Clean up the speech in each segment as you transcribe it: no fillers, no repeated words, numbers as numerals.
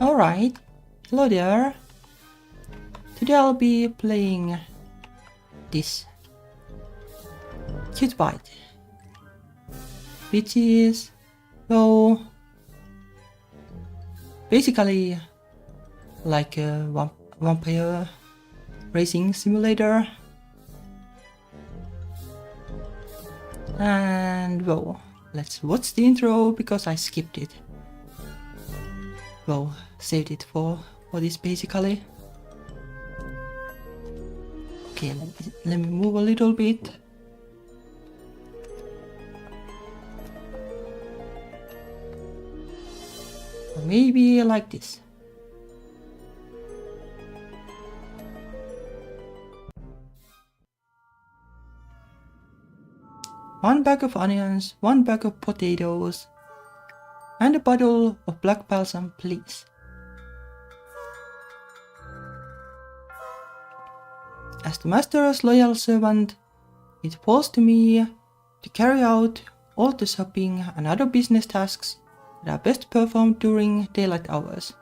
Alright, hello there. Today I'll be playing this cute bite, which is, well, basically like a vampire racing simulator. And well, let's watch the intro because I skipped it. Well, saved it for this basically. Okay, let me move a little bit. Or maybe like this. One bag of onions, one bag of potatoes, and a bottle of black balsam, please. As the master's loyal servant, it falls to me to carry out all the shopping and other business tasks that are best performed during daylight hours.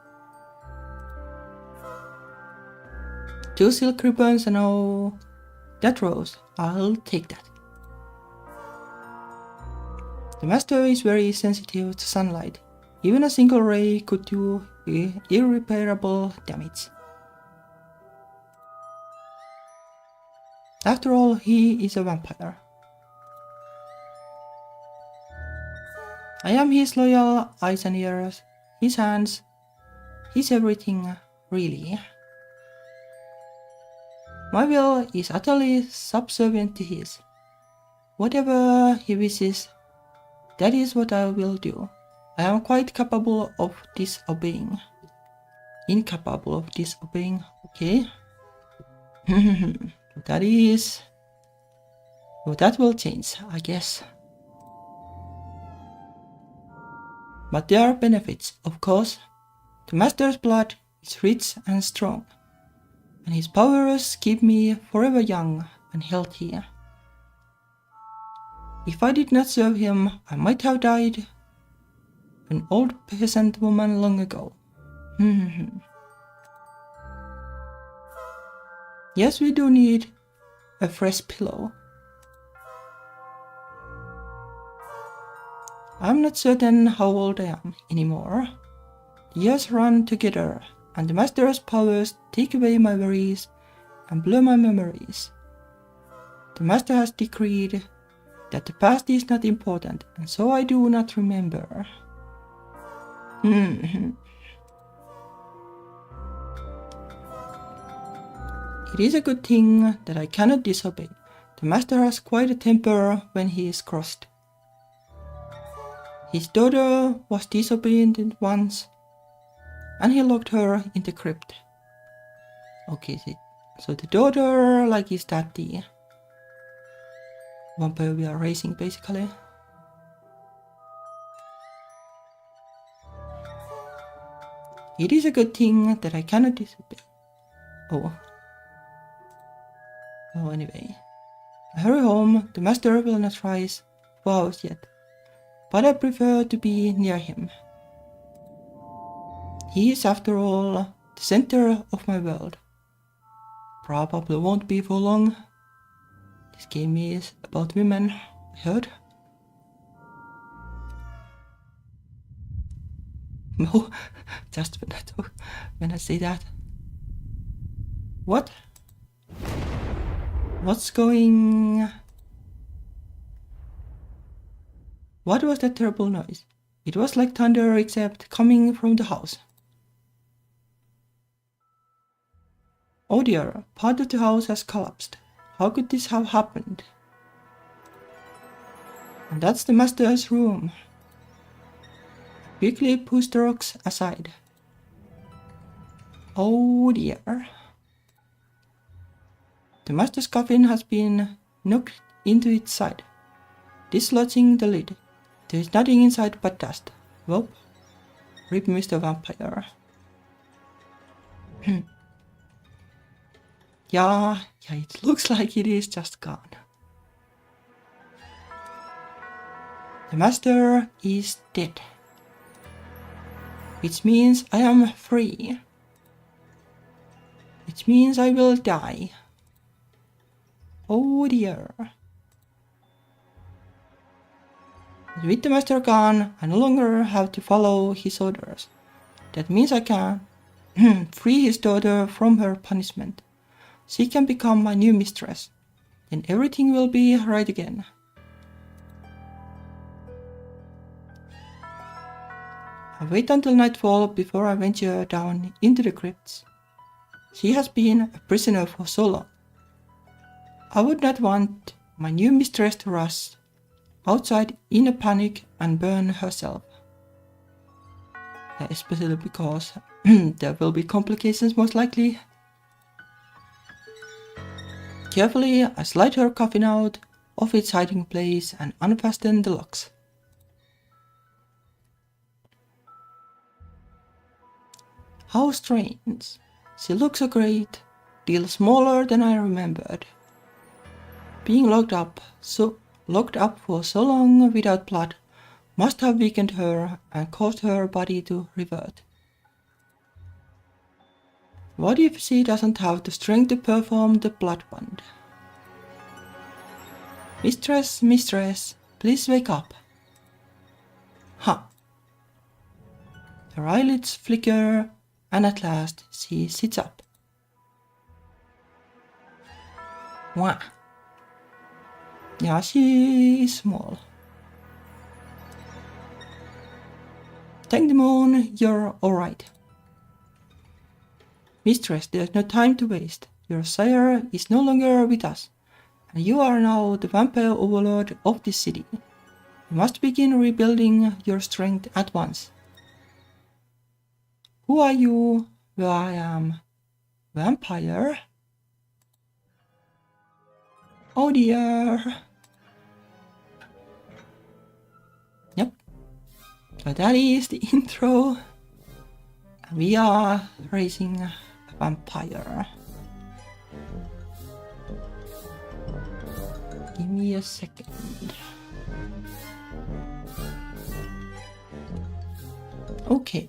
2 silk ribbons and all that rose, I'll take that. The master is very sensitive to sunlight. Even a single ray could do irreparable damage. After all, he is a vampire. I am his loyal eyes and ears, his hands, his everything, really. My will is utterly subservient to his. Whatever he wishes, that is what I will do. I am quite capable of disobeying. Incapable of disobeying, okay? That is... well, that will change, I guess. But there are benefits, of course. The master's blood is rich and strong, and his powers keep me forever young and healthy. If I did not serve him, I might have died an old peasant woman long ago. Yes, we do need a fresh pillow. I'm not certain how old I am anymore. The years run together, and the master's powers take away my worries and blur my memories. The master has decreed that the past is not important, and so I do not remember. It is a good thing that I cannot disobey. The master has quite a temper when he is crossed. His daughter was disobedient once, and he locked her in the crypt. Okay, so the daughter, like, is that the vampire we are racing, basically? It is a good thing that I cannot disobey. Oh, anyway. I hurry home. The master will not rise for hours yet, but I prefer to be near him. He is, after all, the center of my world. Probably won't be for long. This game is about women, I heard. No, just when I say that. What? What's going... What was that terrible noise? It was like thunder, except coming from the house. Oh dear, part of the house has collapsed. How could this have happened? And that's the master's room. Quickly push the rocks aside. Oh dear. The master's coffin has been knocked into its side, dislodging the lid. There is nothing inside but dust. Well, rip Mr. Vampire. Yeah, it looks like it is just gone. The master is dead. which means I am free. Which means I will die. Oh dear. With the master gone, I no longer have to follow his orders. That means I can free his daughter from her punishment. She can become my new mistress. Then everything will be right again. I wait until nightfall before I venture down into the crypts. She has been a prisoner for so long. I would not want my new mistress to rush outside in a panic and burn herself. Especially because there will be complications most likely. Carefully, I slide her coffin out of its hiding place and unfasten the locks. How strange. She looks so great, still smaller than I remembered. Being locked up for so long without blood must have weakened her and caused her body to revert. What if she doesn't have the strength to perform the blood bond? Mistress, mistress, please wake up. Huh. Her eyelids flicker, and at last she sits up. Wah. Yeah, she is small. Thank the moon, you're alright. Mistress, there's no time to waste. Your sire is no longer with us, and you are now the vampire overlord of this city. You must begin rebuilding your strength at once. Who are you? Well, I am vampire. Oh dear. Yep. So that is the intro. We are raising a vampire. Give me a second. Okay.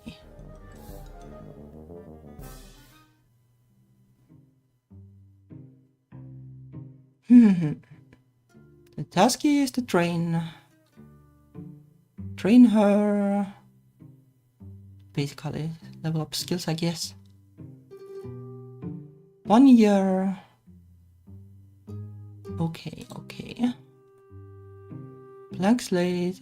The task is to train her, basically level up skills, I guess. 1 year. Okay. Blank slate.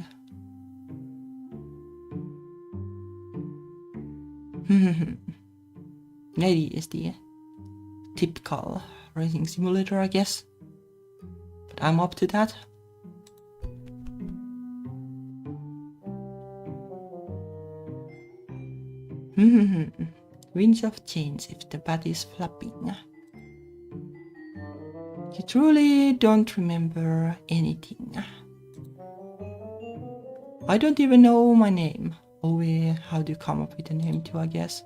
Maybe is the typical racing simulator, I guess. But I'm up to that. Winds of change if the bat is flapping. You truly don't remember anything. I don't even know my name. Only how to come up with a name too, I guess.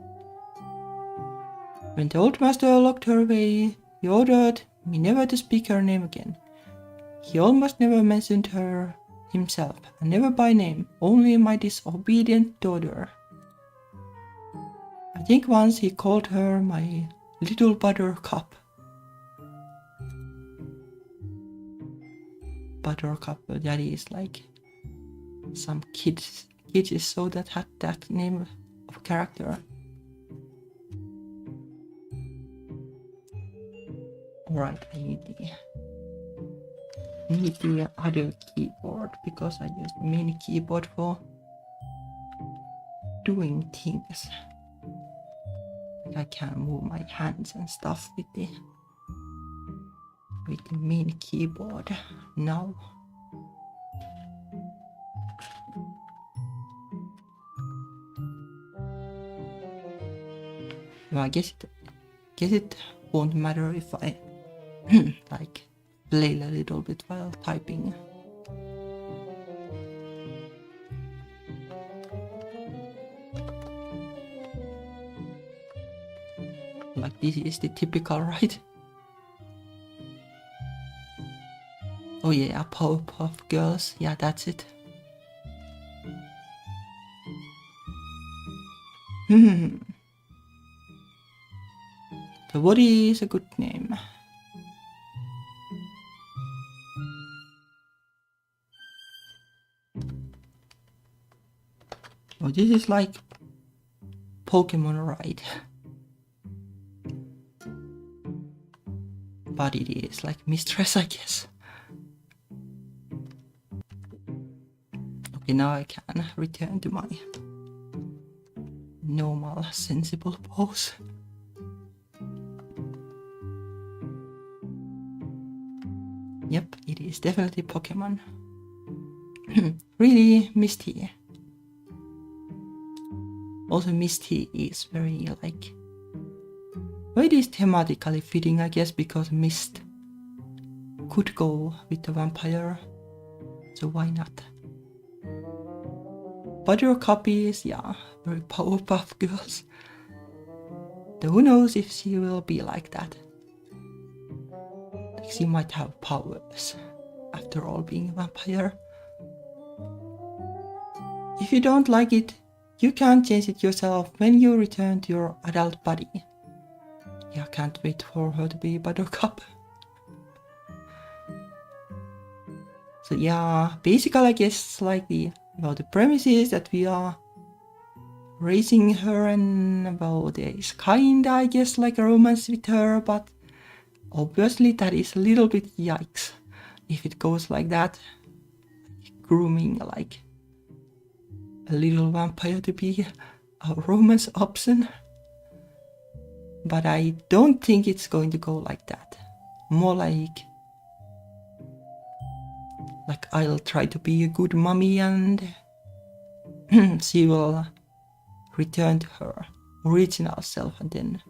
When the old master locked her away, he ordered me never to speak her name again. He almost never mentioned her himself, and never by name, only my disobedient daughter. I think once he called her my little buttercup. Buttercup, that is like some kids show that had that name of character. Alright, I need the other keyboard because I use the main keyboard for doing things. I can move my hands and stuff with the main keyboard now. Well, I guess it won't matter if I like play a little bit while typing. Like this is the typical, right? Oh yeah, Powerpuff Girls. Yeah, that's it. So what is a good name? Oh, this is like Pokemon, right? But it is like mistress, I guess. Okay, now I can return to my normal, sensible pose. Yep, it is definitely Pokemon. Really misty. Also, misty is very like... Well, it is thematically fitting, I guess, because mist could go with the vampire. So why not? Buttercup is, yeah, very Powerpuff Girls. Though who knows if she will be like that. Like she might have powers, after all being a vampire. If you don't like it, you can change it yourself when you return to your adult body. Yeah, can't wait for her to be Buttercup. So yeah, basically I guess like the premise is that we are raising her and there is kinda I guess like a romance with her, but obviously that is a little bit yikes if it goes like that. Grooming like a little vampire to be a romance option. But I don't think it's going to go like that. More like I'll try to be a good mommy and she will return to her original self and then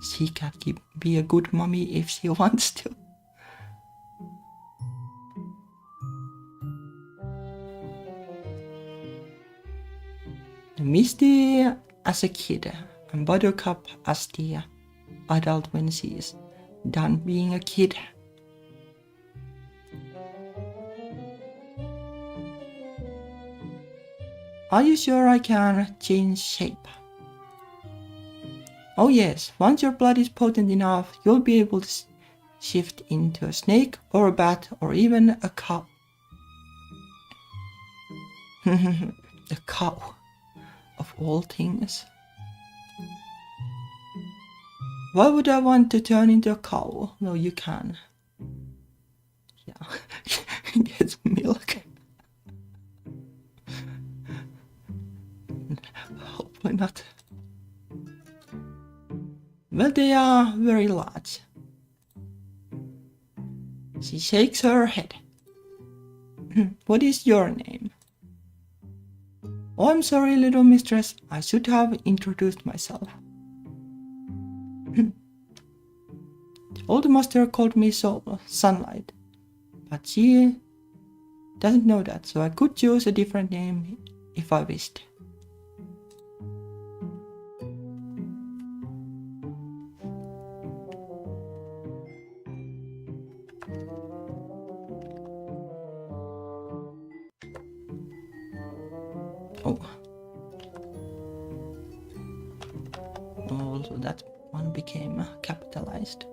she can be a good mommy if she wants to. Misty as a kid and Buttercup as the adult when she is done being a kid. Are you sure I can change shape? Oh yes, once your blood is potent enough, you'll be able to shift into a snake or a bat or even a cow. A cow, of all things. Why would I want to turn into a cow? Well, you can. Yeah, get milk. Hopefully not. Well, they are very large. She shakes her head. What is your name? Oh, I'm sorry, little mistress. I should have introduced myself. The old master called me Sunlight, but she doesn't know that, so I could choose a different name if I wished. Oh. Also that one became capitalized.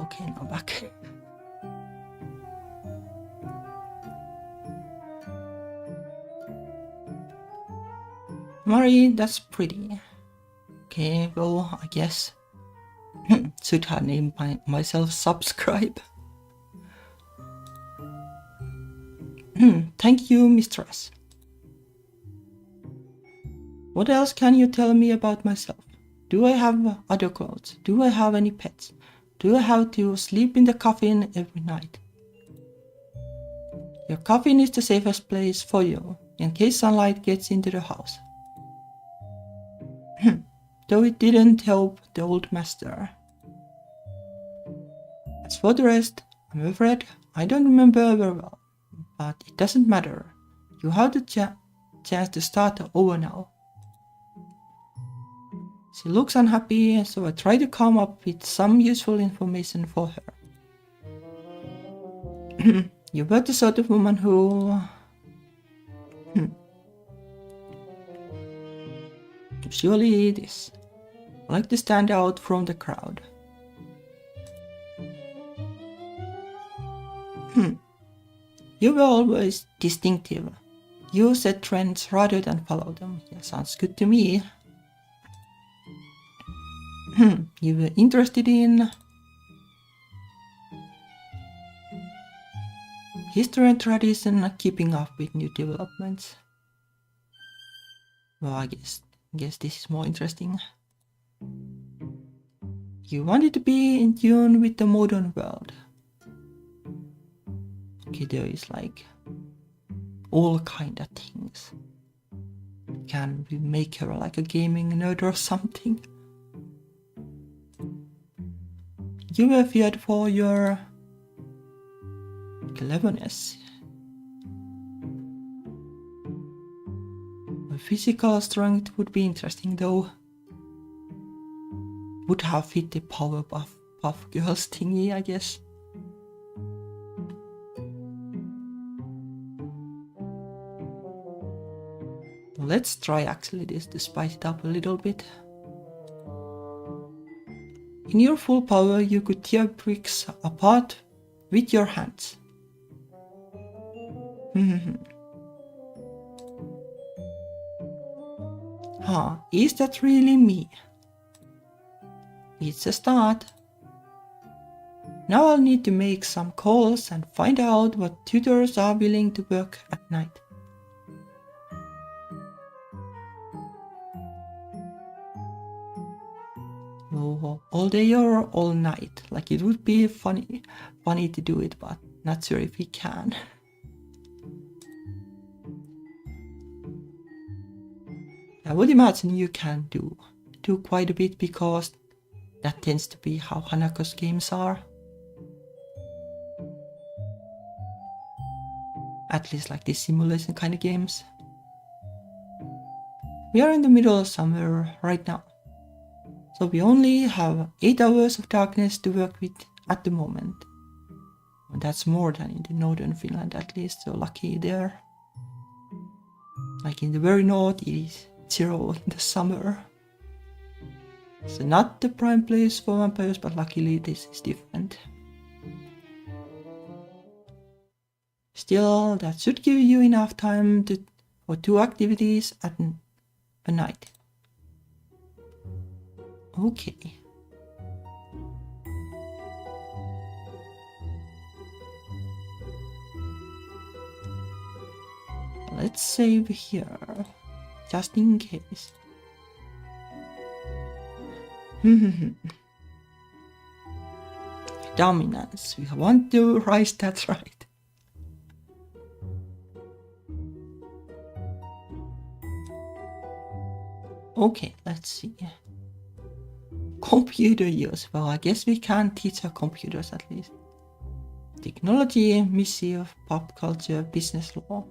Okay, now back. Marie, that's pretty. Okay, well, I guess should have named myself Subscribe. Thank you, mistress. What else can you tell me about myself? Do I have other clothes? Do I have any pets? Do I have to sleep in the coffin every night? Your coffin is the safest place for you, in case sunlight gets into the house. Though it didn't help the old master. As for the rest, I'm afraid I don't remember very well, but it doesn't matter. You have the chance to start over now. She looks unhappy, so I try to come up with some useful information for her. You were the sort of woman who... Surely it is. I like to stand out from the crowd. You were always distinctive. You set trends rather than follow them. Yeah, sounds good to me. You were interested in history and tradition, keeping up with new developments. Well, I guess this is more interesting. You wanted to be in tune with the modern world. Okay, there is like all kind of things. Can we make her like a gaming nerd or something? You were feared for your cleverness. My physical strength would be interesting though. Would have fit the Powerpuff Girls thingy, I guess. Let's try actually this to spice it up a little bit. In your full power, you could tear bricks apart with your hands. Is that really me? It's a start. Now I'll need to make some calls and find out what tutors are willing to work at night. Oh, all day or all night. Like it would be funny to do it, but not sure if we can. I would imagine you can do quite a bit because that tends to be how Hanako's games are. At least like these simulation kind of games. We are in the middle of summer right now. So we only have 8 hours of darkness to work with at the moment. That's more than in the northern Finland at least, so lucky there. Like in the very north it is 0 in the summer. So not the prime place for vampires, but luckily this is different. Still, that should give you enough time for 2 activities at a night. Okay. Let's save here, just in case. Dominance, we want to rise that right. Okay, let's see. Computer use. Well, I guess we can teach our computers at least. Technology, missive, pop culture, business law.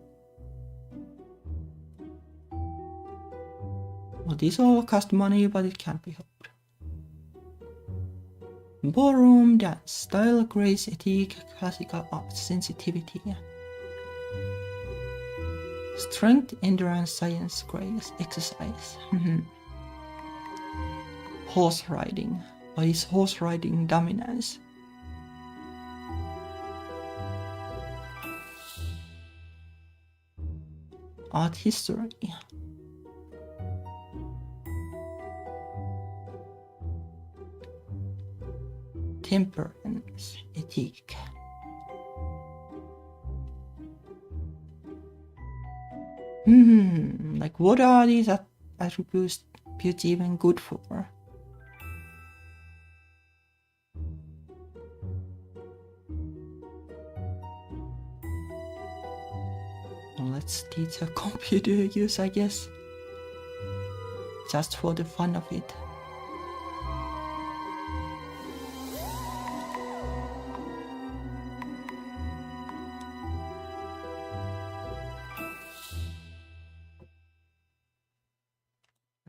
Well, these all cost money, but it can't be helped. Ballroom, dance, style, grace, ethic, classical art, sensitivity. Strength, endurance, science, grace, exercise. Horse riding. What is horse riding dominance? Art history. Temperance, ethic. Like what are these attributes even good for? Let's teach a computer use, I guess. Just for the fun of it.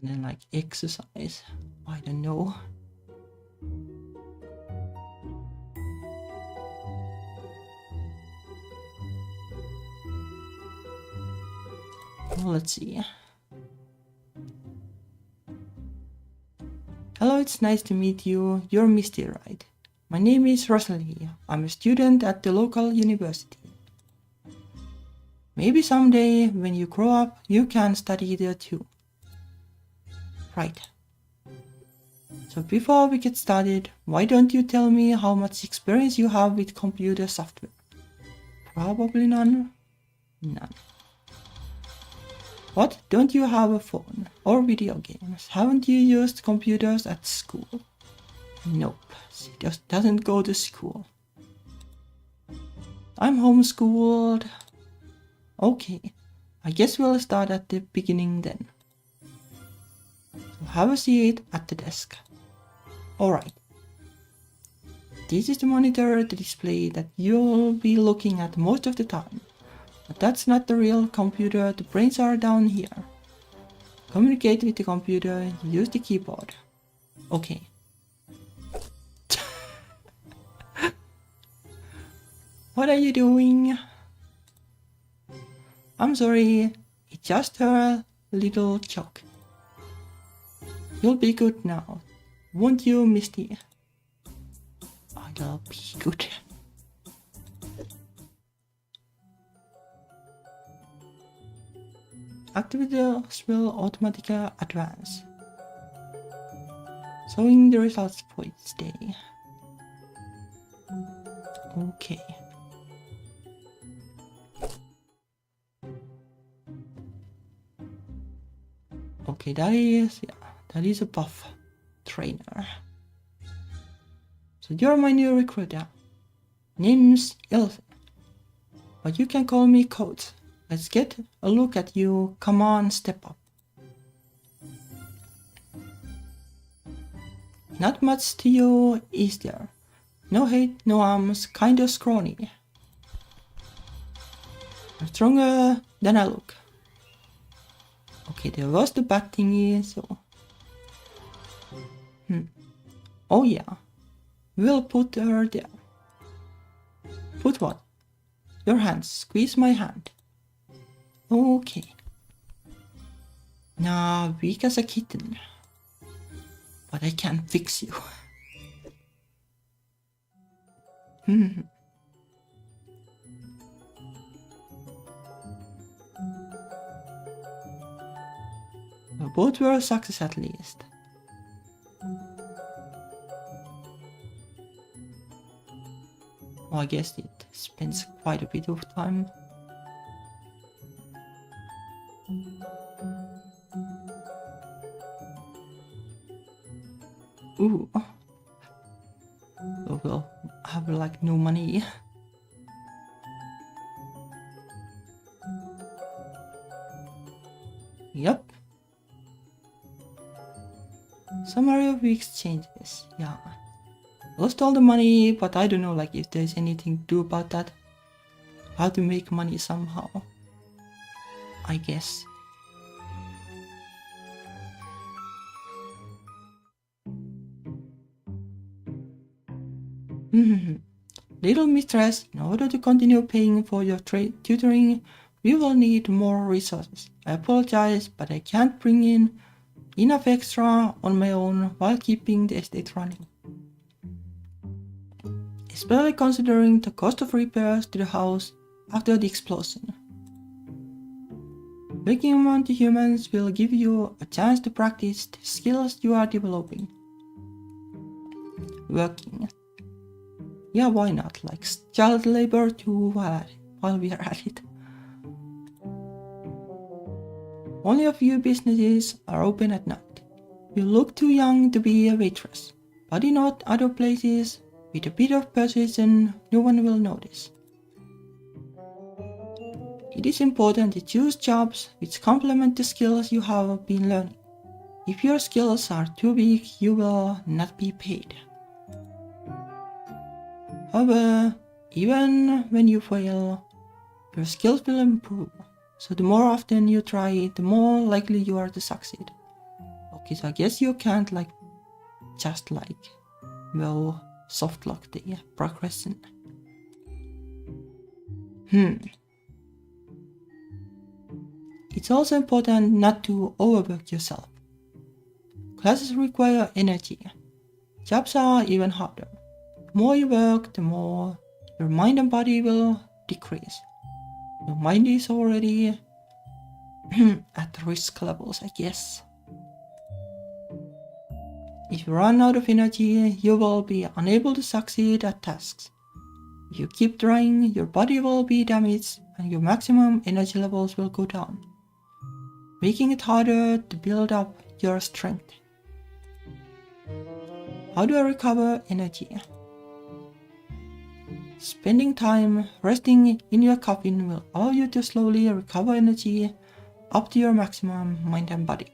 And then like exercise, I don't know. Well, let's see. it's nice to meet you. You're Misty, right? My name is Rosalie. I'm a student at the local university. Maybe someday, when you grow up, you can study there too. Right. So before we get started, why don't you tell me how much experience you have with computer software? Probably none? None. What? Don't you have a phone? Or video games? Haven't you used computers at school? Nope, she just doesn't go to school. I'm homeschooled. Okay, I guess we'll start at the beginning then. So have a seat at the desk. Alright. This is the monitor, the display that you'll be looking at most of the time. But that's not the real computer, the brains are down here. Communicate with the computer, use the keyboard. Okay. What are you doing? I'm sorry, it's just her little joke. You'll be good now, won't you, Misty? I'll be good. Activities will automatically advance, showing the results for each day. Okay. Okay, that is a buff trainer. So you're my new recruiter. Name's Ilse, but you can call me Coach. Let's get a look at you. Come on, step up. Not much to you, is there? No head, no arms, kinda scrawny. I'm stronger than I look. Okay, there was the bad thingy, so... Oh yeah, we'll put her there. Put what? Your hands, squeeze my hand. Okay. Now, weak as a kitten. But I can fix you. Both were a success at least. Well, I guess it spends quite a bit of time. Ooh. Oh, we'll have like no money. Yep. Summary of week's changes. Yeah. Lost all the money, but I don't know like if there's anything to do about that. How to make money somehow. I guess. Little mistress, in order to continue paying for your tutoring, we will need more resources. I apologize, but I can't bring in enough extra on my own while keeping the estate running. Especially considering the cost of repairs to the house after the explosion. Working among the humans will give you a chance to practice the skills you are developing. Working. Yeah, why not? Like child labor too while we are at it. Only a few businesses are open at night. You look too young to be a waitress, but in other places, with a bit of persuasion, no one will notice. It is important to choose jobs which complement the skills you have been learning. If your skills are too weak, you will not be paid. However, even when you fail, your skills will improve. So the more often you try, the more likely you are to succeed. Okay, so I guess you can't just soft lock the progression. It's also important not to overwork yourself. Classes require energy, jobs are even harder. The more you work, the more your mind and body will decrease. Your mind is already at risk levels, I guess. If you run out of energy, you will be unable to succeed at tasks. If you keep trying, your body will be damaged and your maximum energy levels will go down, making it harder to build up your strength. How do I recover energy? Spending time resting in your coffin will allow you to slowly recover energy up to your maximum mind and body.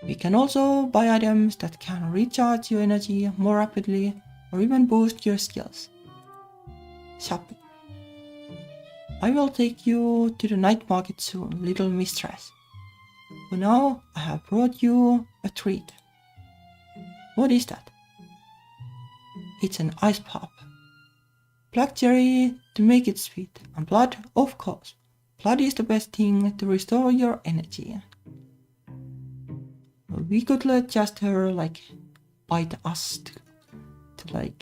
You can also buy items that can recharge your energy more rapidly or even boost your skills. Shopping. I will take you to the night market soon, little mistress. For now, I have brought you a treat. What is that? It's an ice pop. Black cherry to make it sweet, and blood, of course. Blood is the best thing to restore your energy. We could let just her bite us to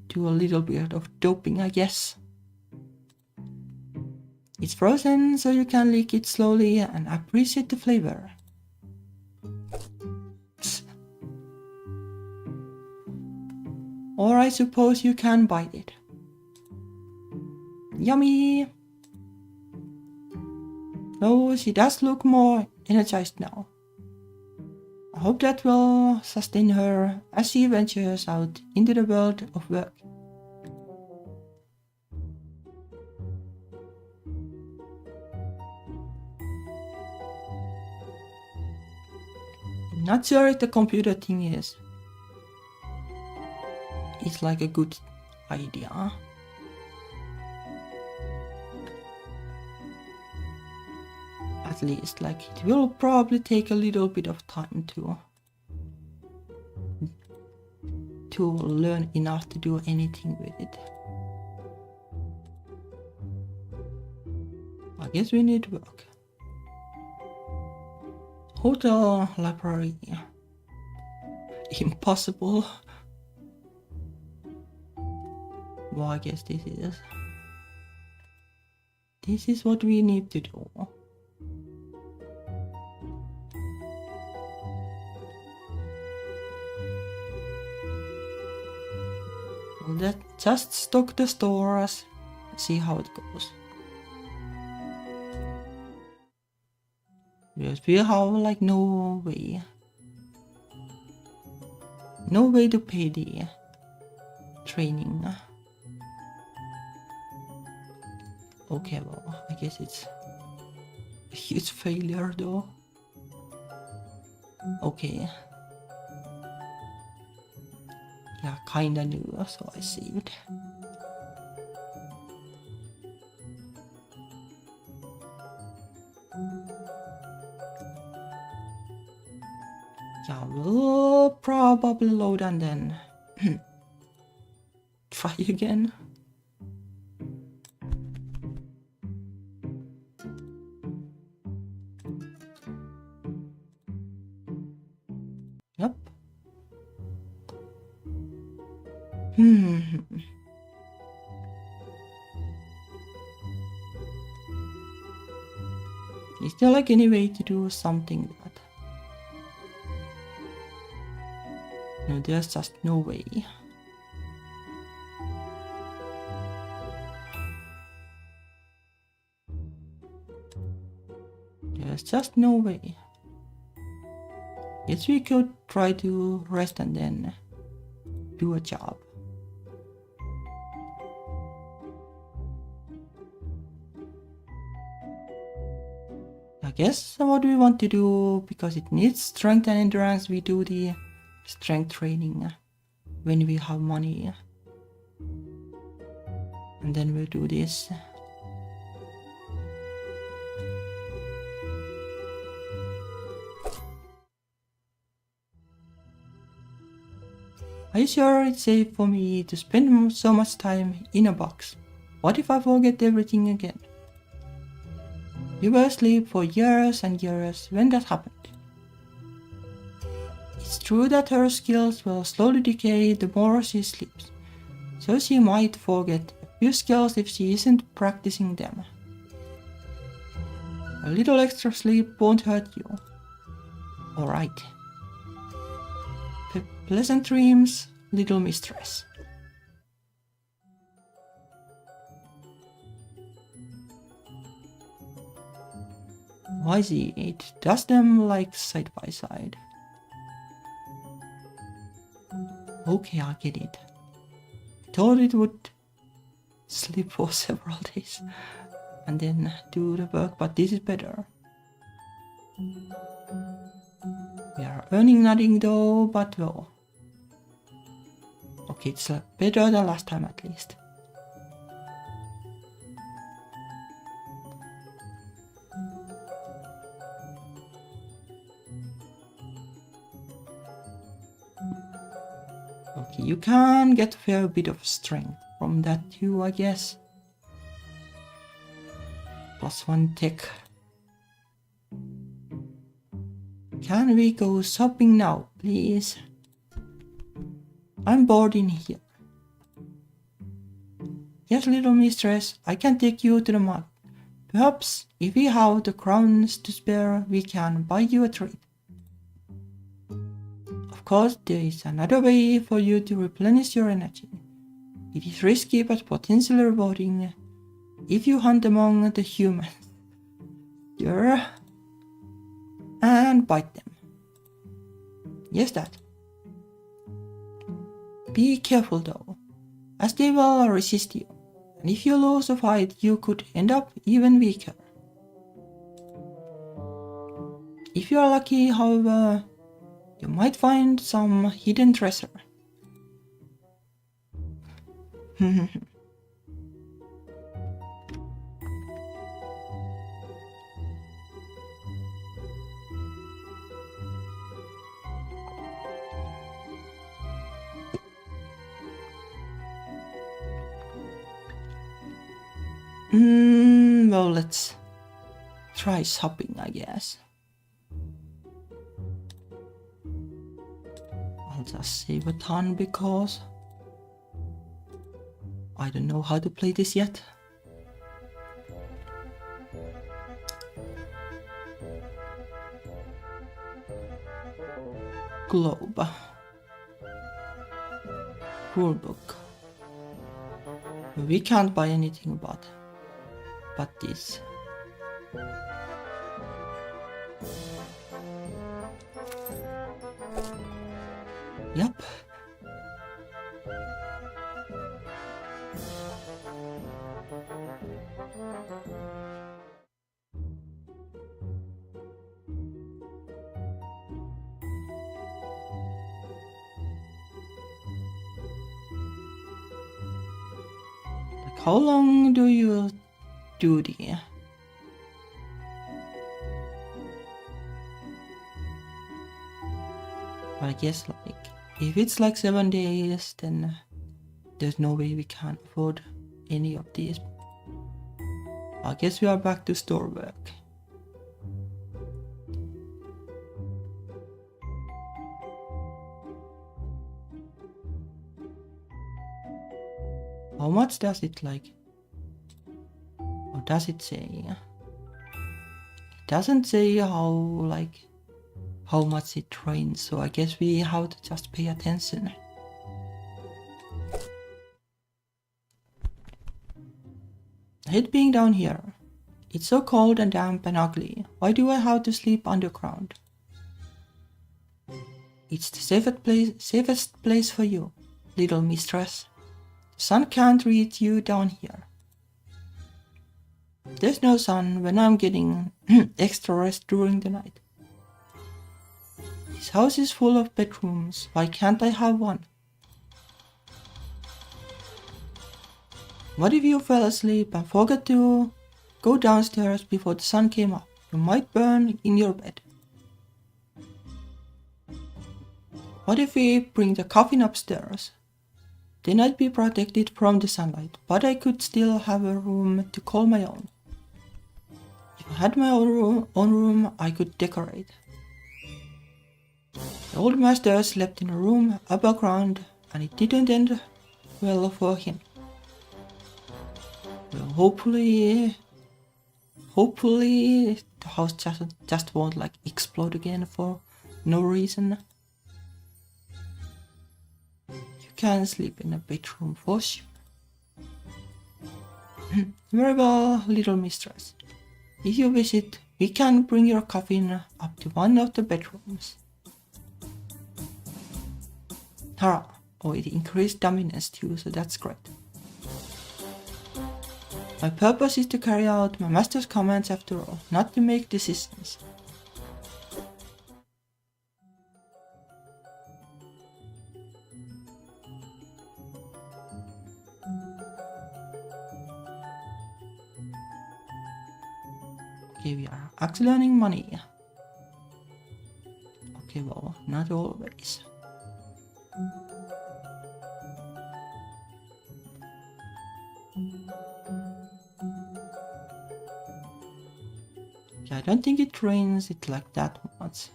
do a little bit of doping, I guess. It's frozen so you can lick it slowly and appreciate the flavor. Or I suppose you can bite it. Yummy! Oh, she does look more energized now. I hope that will sustain her as she ventures out into the world of work. I'm not sure if the computer thing is. It's like a good idea. At least, it will probably take a little bit of time to learn enough to do anything with it. I guess we need work. Hotel library. Impossible. Well, I guess this is what we need to do. Let's just stock the stores, see how it goes. Because we have no way to pay the training. Okay, well, I guess it's a huge failure though. Okay. Yeah, kinda new, so I saved. Yeah, we'll probably load and then try again. Yep. Is there any way to do something that? No, there's just no way. There's just no way. Yes, we could try to rest and then do a job. I guess what we want to do, because it needs strength and endurance, we do the strength training when we have money. And then we'll do this. Are you sure it's safe for me to spend so much time in a box? What if I forget everything again? You were asleep for years and years when that happened. It's It's true that her skills will slowly decay the more she sleeps, so she might forget a few skills if she isn't practicing them. A little extra sleep won't hurt you. Alright. Pleasant dreams, little mistress. Why see it does them like side by side. Okay, I get it. I thought it would sleep for several days and then do the work, but this is better. We are earning nothing though, but well. Okay, it's better than last time at least. Okay, you can get a fair bit of strength from that too, I guess. +1 tech. Can we go shopping now, please? I'm bored in here. Yes, little mistress, I can take you to the market. Perhaps, if we have the crowns to spare, we can buy you a treat. Of course, there is another way for you to replenish your energy. It is risky but potentially rewarding if you hunt among the humans. Sure. And bite them. Yes, that. Be careful though, as they will resist you, and if you lose a fight, you could end up even weaker. If you are lucky, however, you might find some hidden treasure. Well, let's try shopping, I guess. I'll just save a ton because I don't know how to play this yet. Globe. Rulebook. We can't buy anything but this. Yep. Like, how long do you do the? I guess like if it's like 7 days, then there's no way we can afford any of these. I guess we are back to store work. How much does it like? Or does it say? It doesn't say how much it drains, so I guess we have to just pay attention. I hate being down here. It's so cold and damp and ugly. Why do I have to sleep underground? It's the safest place for you, little mistress. The sun can't reach you down here. There's no sun when I'm getting extra rest during the night. This house is full of bedrooms. Why can't I have one? What if you fell asleep and forgot to go downstairs before the sun came up? You might burn in your bed. What if we bring the coffin upstairs? Then I'd be protected from the sunlight, but I could still have a room to call my own. If I had my own room, I could decorate. The old master slept in a room above ground, and it didn't end well for him. Well, hopefully the house just won't like explode again for no reason. You can sleep in a bedroom for sure. Very well, little mistress. If you visit, we can bring your coffin up to one of the bedrooms. Hurrah! Oh, it increased dominance too, so that's great. My purpose is to carry out my master's commands after all, not to make decisions. Okay, we are actually earning money. Okay, well, not always. Yeah, I don't think it drains it like that much.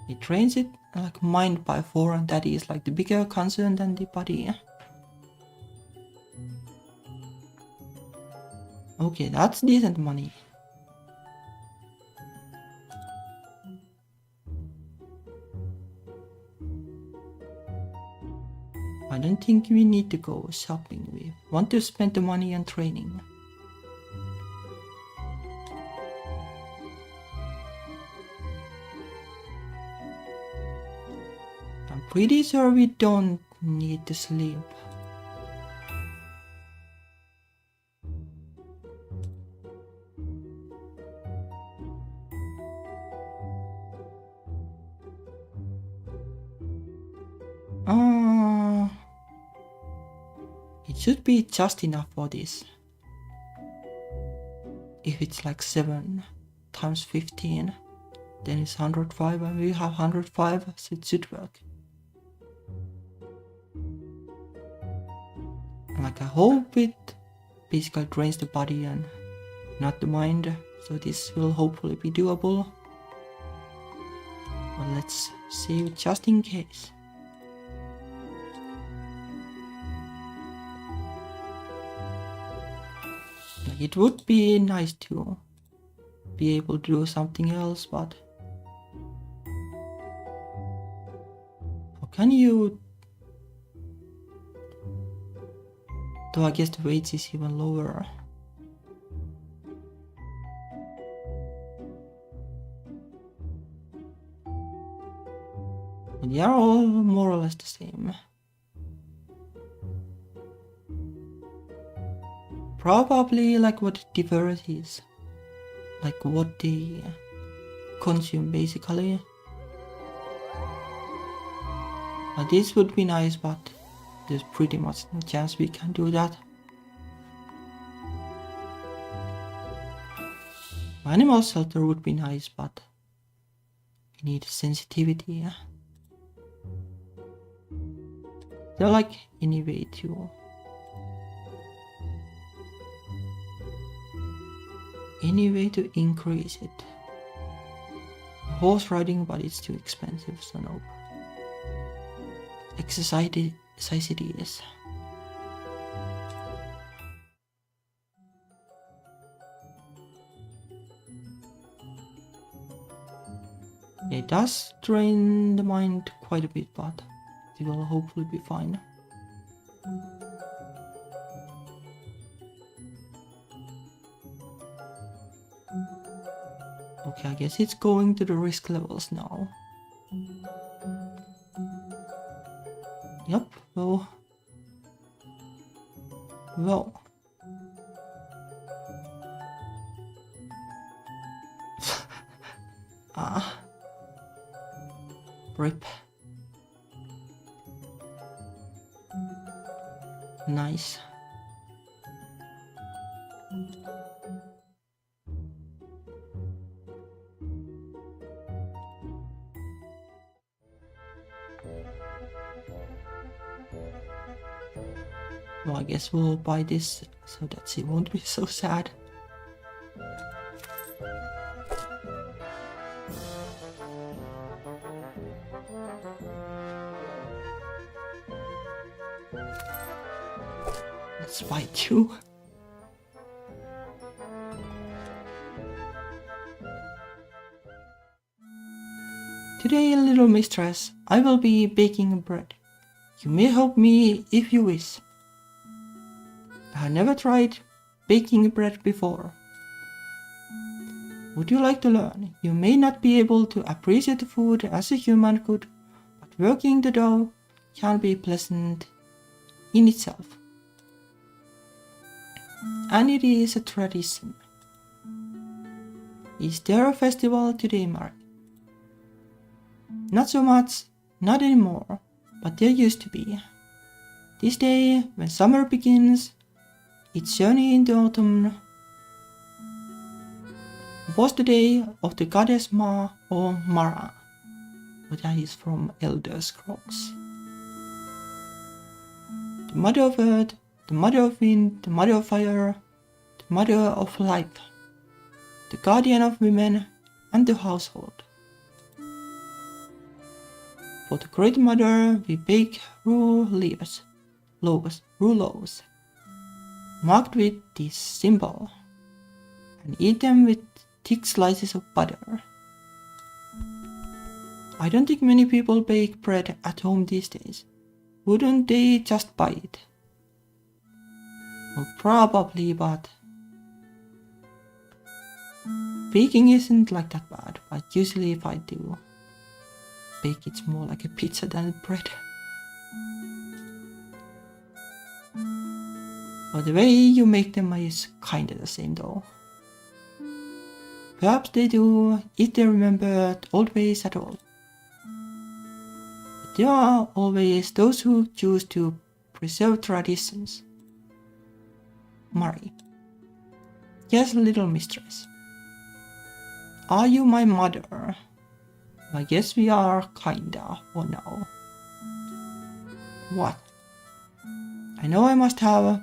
It drains it like mind by 4, and that is like the bigger concern than the body. Okay, that's decent money. I don't think we need to go shopping. We want to spend the money on training. I'm pretty sure we don't need to sleep. It should be just enough for this. If it's like 7 times 15, then it's 105, and we have 105, so it should work. Like I hope it basically drains the body and not the mind, so this will hopefully be doable. But let's save it just in case. Like it would be nice to be able to do something else, but how can you? Though I guess the wage is even lower. But they are all more or less the same. Probably like what differs is. Like what they consume basically. But this would be nice, but there's pretty much no chance we can do that. Animal shelter would be nice, but we need sensitivity. They're like any way to increase it. Horse riding, but it's too expensive, so no. Exercise it is. It does drain the mind quite a bit, but it will hopefully be fine. Okay, I guess it's going to the risk levels now. Yep, well. Rip. Nice. Well, I guess we'll buy this so that she won't be so sad. spite you. Today, little mistress, I will be baking bread. You may help me if you wish. I have never tried baking bread before. Would you like to learn? You may not be able to appreciate the food as a human could, but working the dough can be pleasant in itself. And it is a tradition. Is there a festival today, Mark? Not so much, not anymore, but there used to be. This day, when summer begins, its journey into autumn, was the day of the goddess Ma or Mara, but that is from Elder Scrolls. The mother of earth, the mother of wind, the mother of fire, the mother of life, the guardian of women and the household. For the Great Mother, we bake loaves, marked with this symbol, and eat them with thick slices of butter. I don't think many people bake bread at home these days. Wouldn't they just buy it? Well, probably, but baking isn't like that bad, but usually if I do bake, it's more like a pizza than bread. But the way you make them is kinda the same though. Perhaps they do if they remember old ways at all. But there are always those who choose to preserve traditions. Mari. Yes, little mistress. Are you my mother? I guess we are kinda for now. What? I know I must have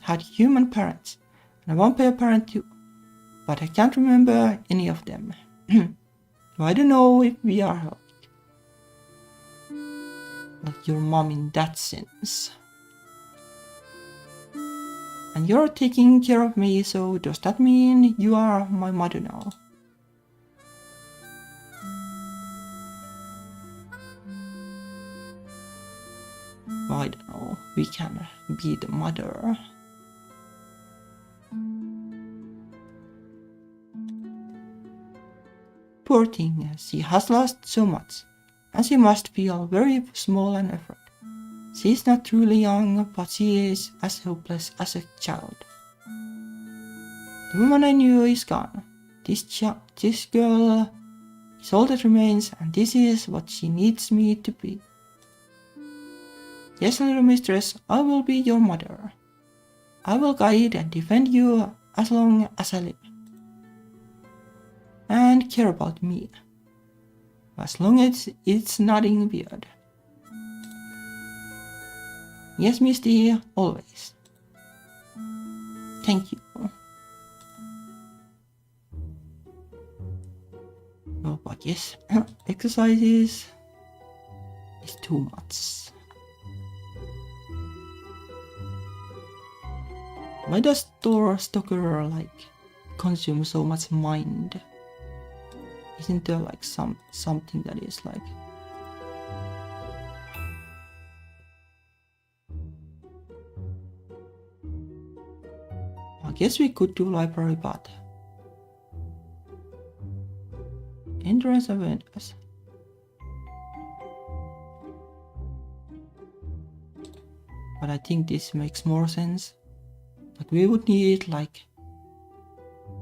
had human parents and a vampire parent too, but I can't remember any of them. I don't know if we are like your mom in that sense. And you're taking care of me, so does that mean you are my mother now? I don't know, we can be the mother. Poor thing, she has lost so much, and she must feel very small and afraid. She is not truly young, but she is as hopeless as a child. The woman I knew is gone. This girl is all that remains, and this is what she needs me to be. Yes, little mistress, I will be your mother. I will guide and defend you as long as I live. And care about me. As long as it's nothing weird. Yes, Misty, always. Thank you. Oh, but yes, exercises is too much. Why does Stalker consume so much mind? Isn't there something that is like? I guess we could do library, but endurance awareness. But I think this makes more sense. Like we would need like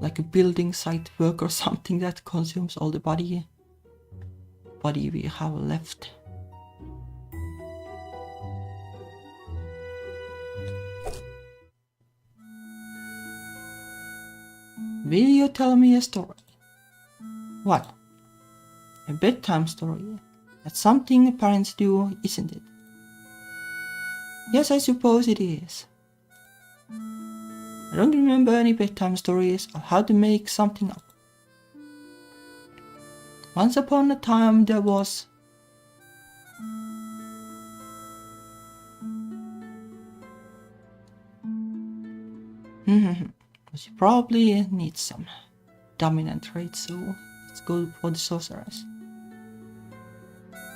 a building site work or something that consumes all the body we have left. Will you tell me a story? What? A bedtime story. That's something parents do, isn't it? Yes, I suppose it is. I don't remember any bedtime stories. I'll have to make something up. Once upon a time there was... She probably needs some dominant traits, so let's go for the sorceress.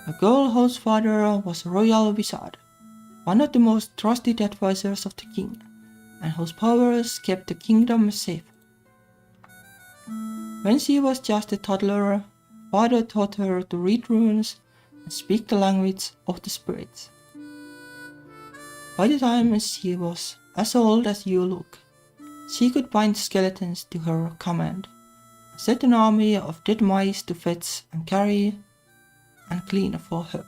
A girl whose father was a royal wizard, one of the most trusted advisors of the king, and whose powers kept the kingdom safe. When she was just a toddler, father taught her to read runes and speak the language of the spirits. By the time she was as old as you look, she could bind skeletons to her command, set an army of dead mice to fetch and carry and clean for her.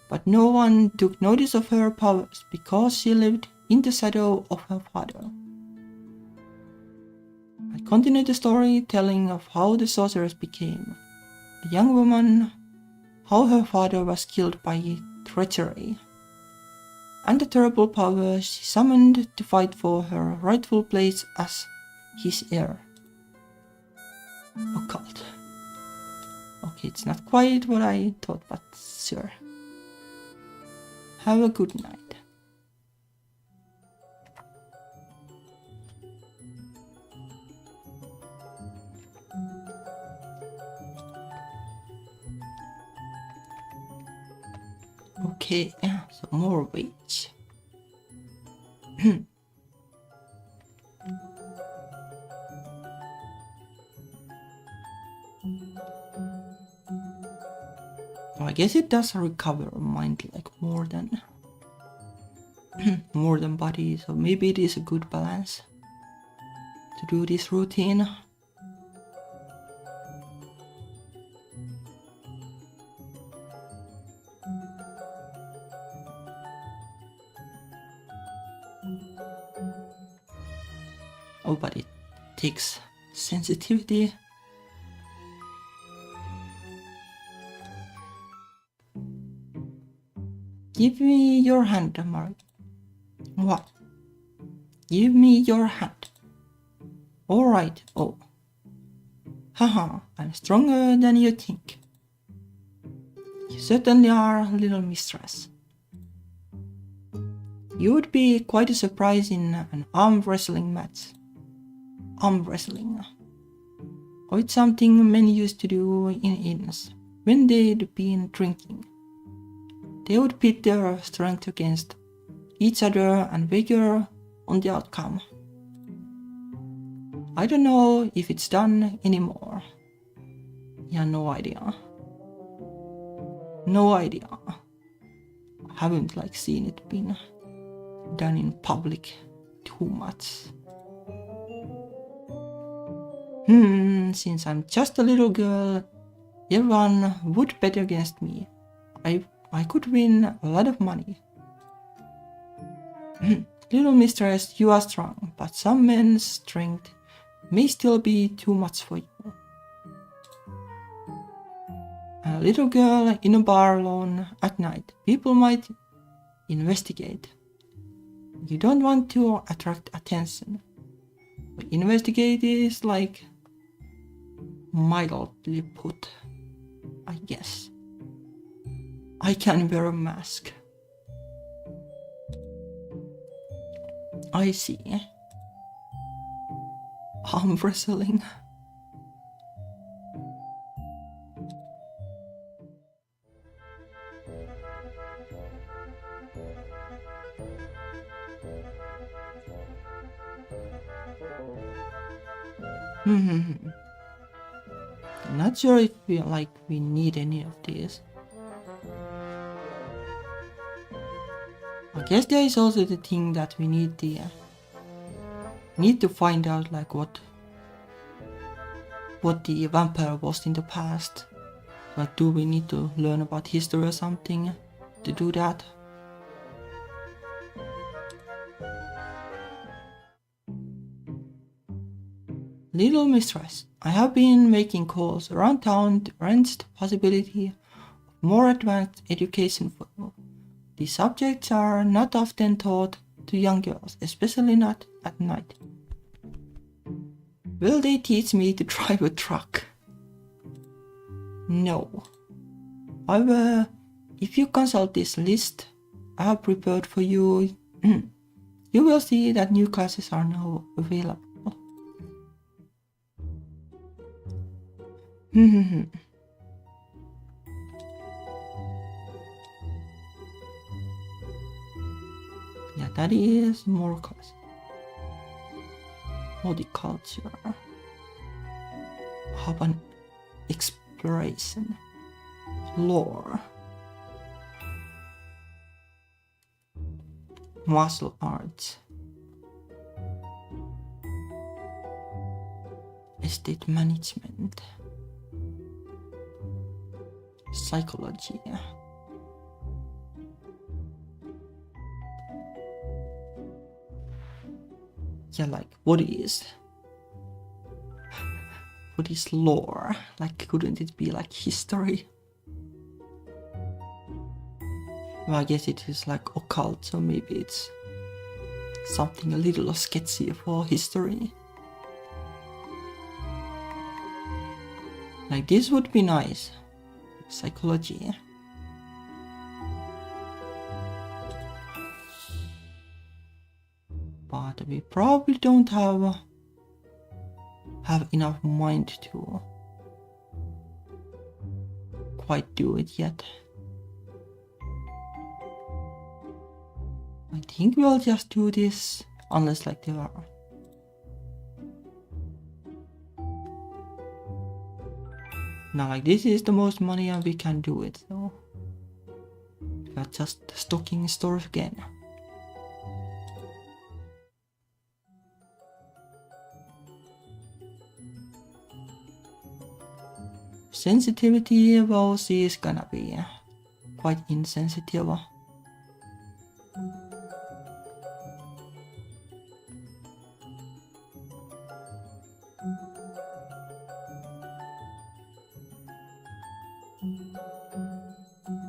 But no one took notice of her powers because she lived in the shadow of her father. I continue the story telling of how the sorceress became a young woman, how her father was killed by treachery, and the terrible power she summoned to fight for her rightful place as his heir. Occult. Okay, it's not quite what I thought, but sure. Have a good night. Okay, so more wage. I guess it does recover mind like more than more than body, so maybe it is a good balance to do this routine. Oh, but it takes sensitivity. Give me your hand, Mari. What? Give me your hand. All right. Oh. Haha, I'm stronger than you think. You certainly are, little mistress. You would be quite a surprise in an arm wrestling match. Arm wrestling. Oh, it's something men used to do in inns when they'd been drinking. They would pit their strength against each other and wager on the outcome. I don't know if it's done anymore. Yeah, no idea. No idea. I haven't seen it being done in public too much. Since I'm just a little girl, everyone would bet against me. I could win a lot of money. Little mistress, you are strong, but some men's strength may still be too much for you. A little girl in a bar alone at night, people might investigate. You don't want to attract attention. But investigate is mildly put, I guess. I can wear a mask. I see. Arm wrestling. Not sure if we need any of these. I guess there is also the thing that we need to find out what the vampire was in the past. But do we need to learn about history or something to do that? Little mistress, I have been making calls around town to arrange the possibility of more advanced education for you. These subjects are not often taught to young girls, especially not at night. Will they teach me to drive a truck? No. However, if you consult this list I have prepared for you, You will see that new classes are now available. Yeah, that is more class. Horticulture. Urban exploration. Lore. Martial arts. Estate management. Psychology. Yeah, like what is lore? Like, couldn't it be like history? Well, I guess it is like occult, so maybe it's something a little sketchy for history. Like, this would be nice. Psychology. But we probably don't have enough mind to quite do it yet. I think we'll just do this unless like there are. Now, like, this is the most money and we can do it, so we are just stocking stores again. Sensitivity, well, she is gonna be quite insensitive.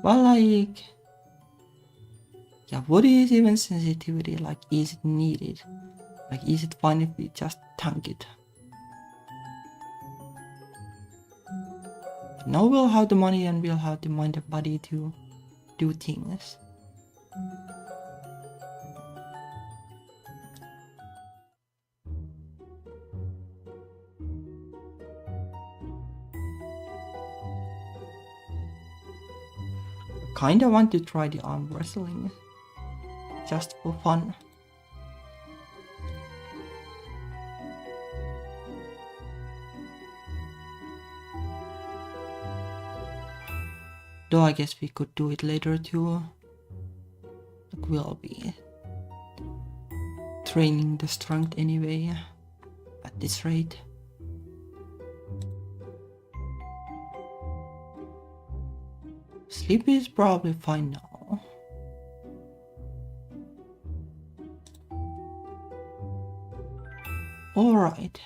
Well, like, yeah, what is even sensitivity? Like, is it needed? Like, is it fine if we just tank it? Now we'll have the money and we'll have the mind and body to do things. Kinda want to try the arm wrestling, just for fun. Though I guess we could do it later too. Like, we'll be training the strength anyway at this rate. Sleep is probably fine now. Alright.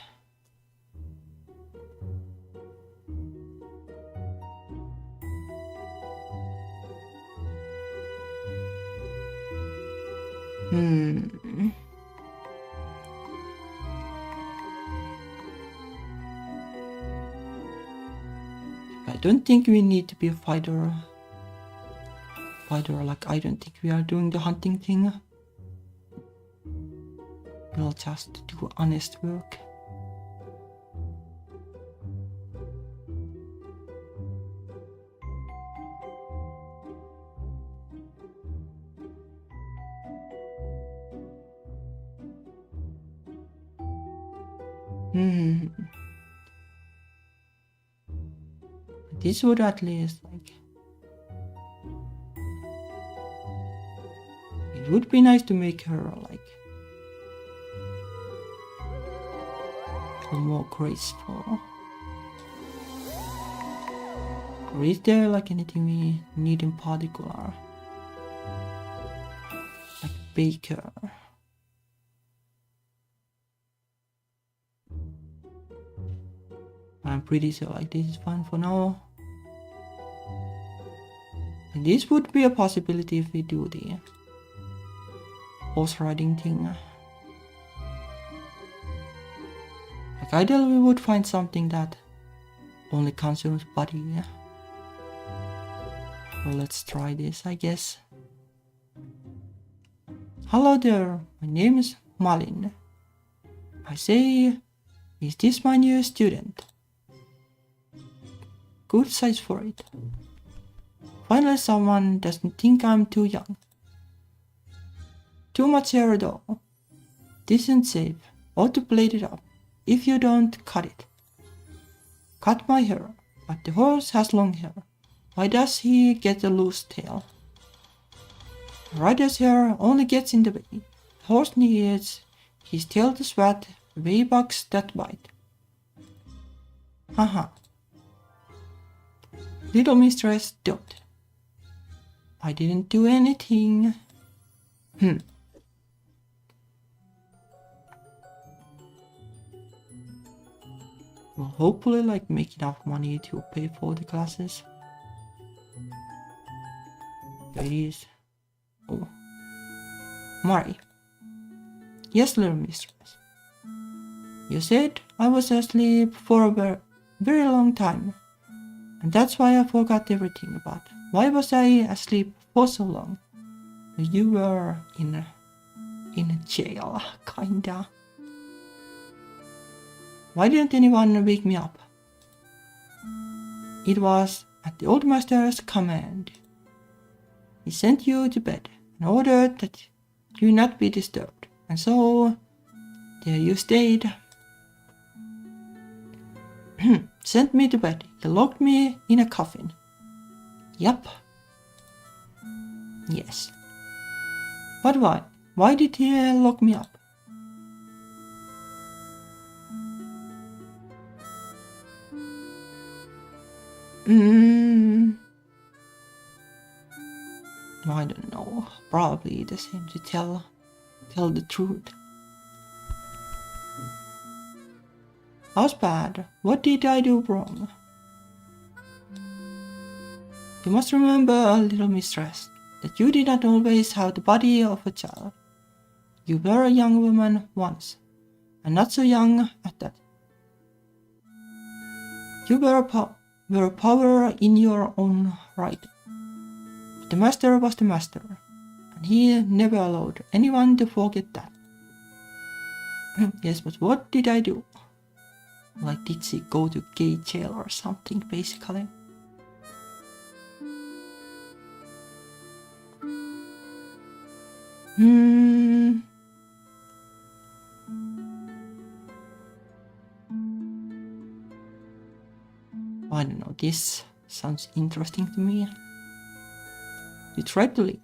I don't think we need to be a fighter. Like, I don't think we are doing the hunting thing. We'll just do honest work. This would at least, like, it would be nice to make her like more graceful. Or is there like anything we need in particular? Like baker. I'm pretty sure like this is fine for now. And this would be a possibility if we do the horse riding thing. Like, ideally we would find something that only consumes body. Well, let's try this, I guess. Hello there, my name is Malin. I say, is this my new student? Good size for it. Finally someone doesn't think I'm too young. Too much hair though. This isn't safe. Ought to plait it up. If you don't cut it. Cut my hair, but the horse has long hair. Why does he get a loose tail? The rider's hair only gets in the way. The horse needs his tail to swat away bugs that bite. Haha. Little mistress, don't. I didn't do anything. Will hopefully make enough money to pay for the classes. There it is. Oh. Mari. Yes, little mistress. You said I was asleep for a very long time. And that's why I forgot everything about why was I asleep for so long. You were in a jail, kinda. Why didn't anyone wake me up? It was at the old master's command. He sent you to bed and ordered that you not be disturbed. And so, there you stayed. Sent me to bed. He locked me in a coffin. Yup. Yes. But why? Why did he lock me up? I don't know. Probably the same to tell the truth. How's bad? What did I do wrong? You must remember, little mistress, that you did not always have the body of a child. You were a young woman once, and not so young at that. You were a power in your own right. But the master was the master, and he never allowed anyone to forget that. Yes, but what did I do? Did she go to gay jail or something, basically? I don't know, this sounds interesting to me. You tried to leave.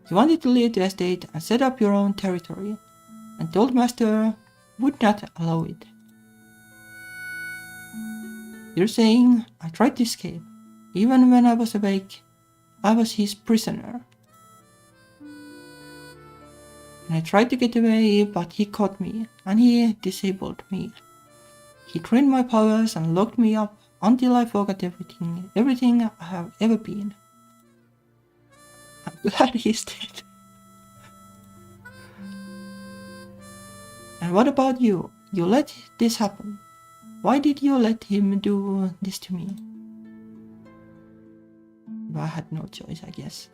You wanted to leave the estate and set up your own territory, and the old master would not allow it. You're saying I tried to escape. Even when I was awake, I was his prisoner. And I tried to get away, but he caught me, and he disabled me. He drained my powers and locked me up until I forgot everything I have ever been. I'm glad he's dead. And what about you? You let this happen. Why did you let him do this to me? Well, I had no choice, I guess.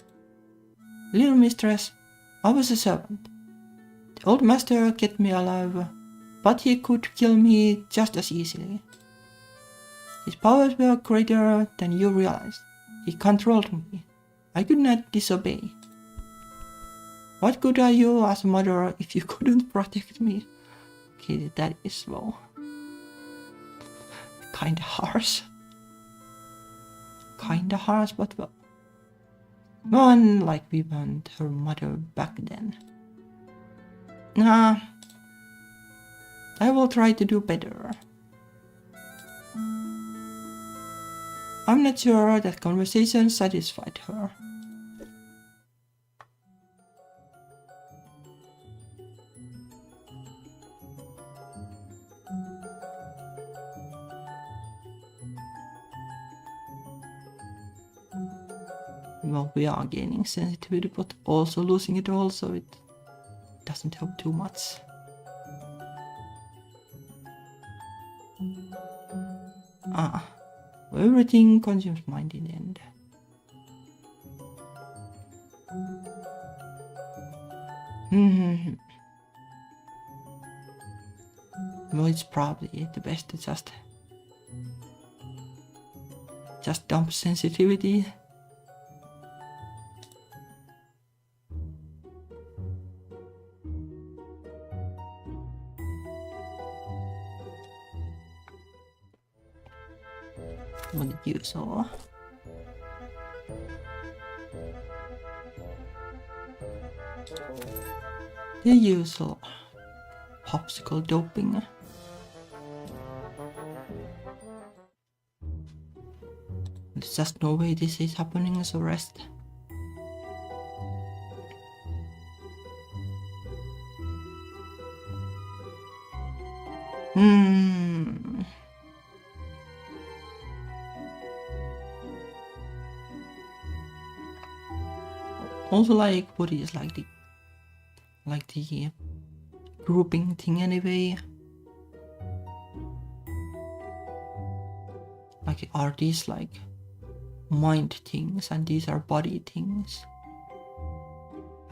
Little mistress, I was a servant. The old master kept me alive, but he could kill me just as easily. His powers were greater than you realized. He controlled me. I could not disobey. What good are you as a mother if you couldn't protect me? Okay, that is well, kinda harsh. But well. Unlike we weren't her mother back then. Nah, I will try to do better. I'm not sure that conversation satisfied her. Well, we are gaining sensitivity, but also losing it all, so it doesn't help too much. Everything consumes mind in the end. Well, it's probably the best to just dump sensitivity. What did you saw? The usual popsicle doping. There's just no way this is happening as a rest. Also, like, what is like the grouping thing anyway? Like, are these like mind things and these are body things?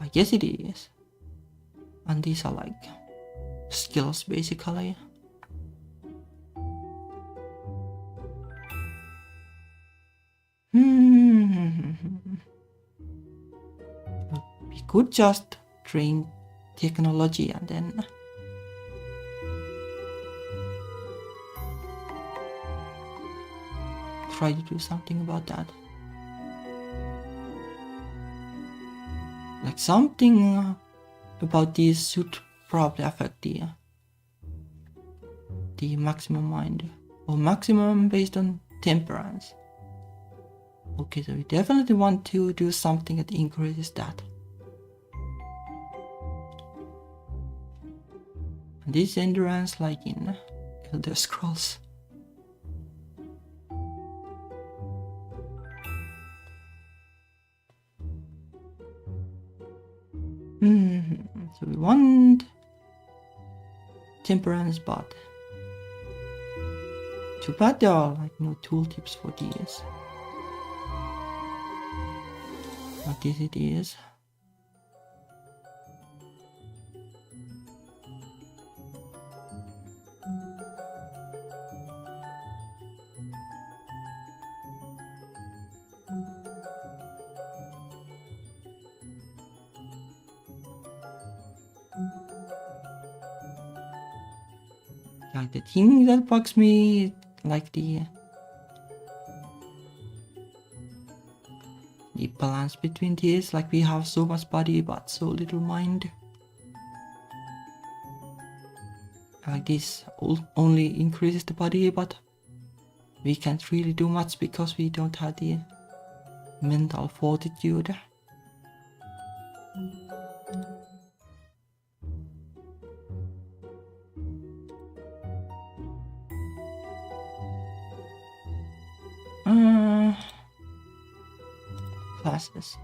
I guess it is. And these are like skills basically. We could just train technology and then try to do something about that. Like something about these should probably affect the maximum mind, or maximum based on temperance. Okay, so we definitely want to do something that increases that. And this endurance, like in Elder Scrolls. So we want temperance, but too bad there are like no tooltips for these. But this it is. Like the thing that bugs me, like the balance between these, like we have so much body but so little mind. Like this only increases the body, but we can't really do much because we don't have the mental fortitude. Classes.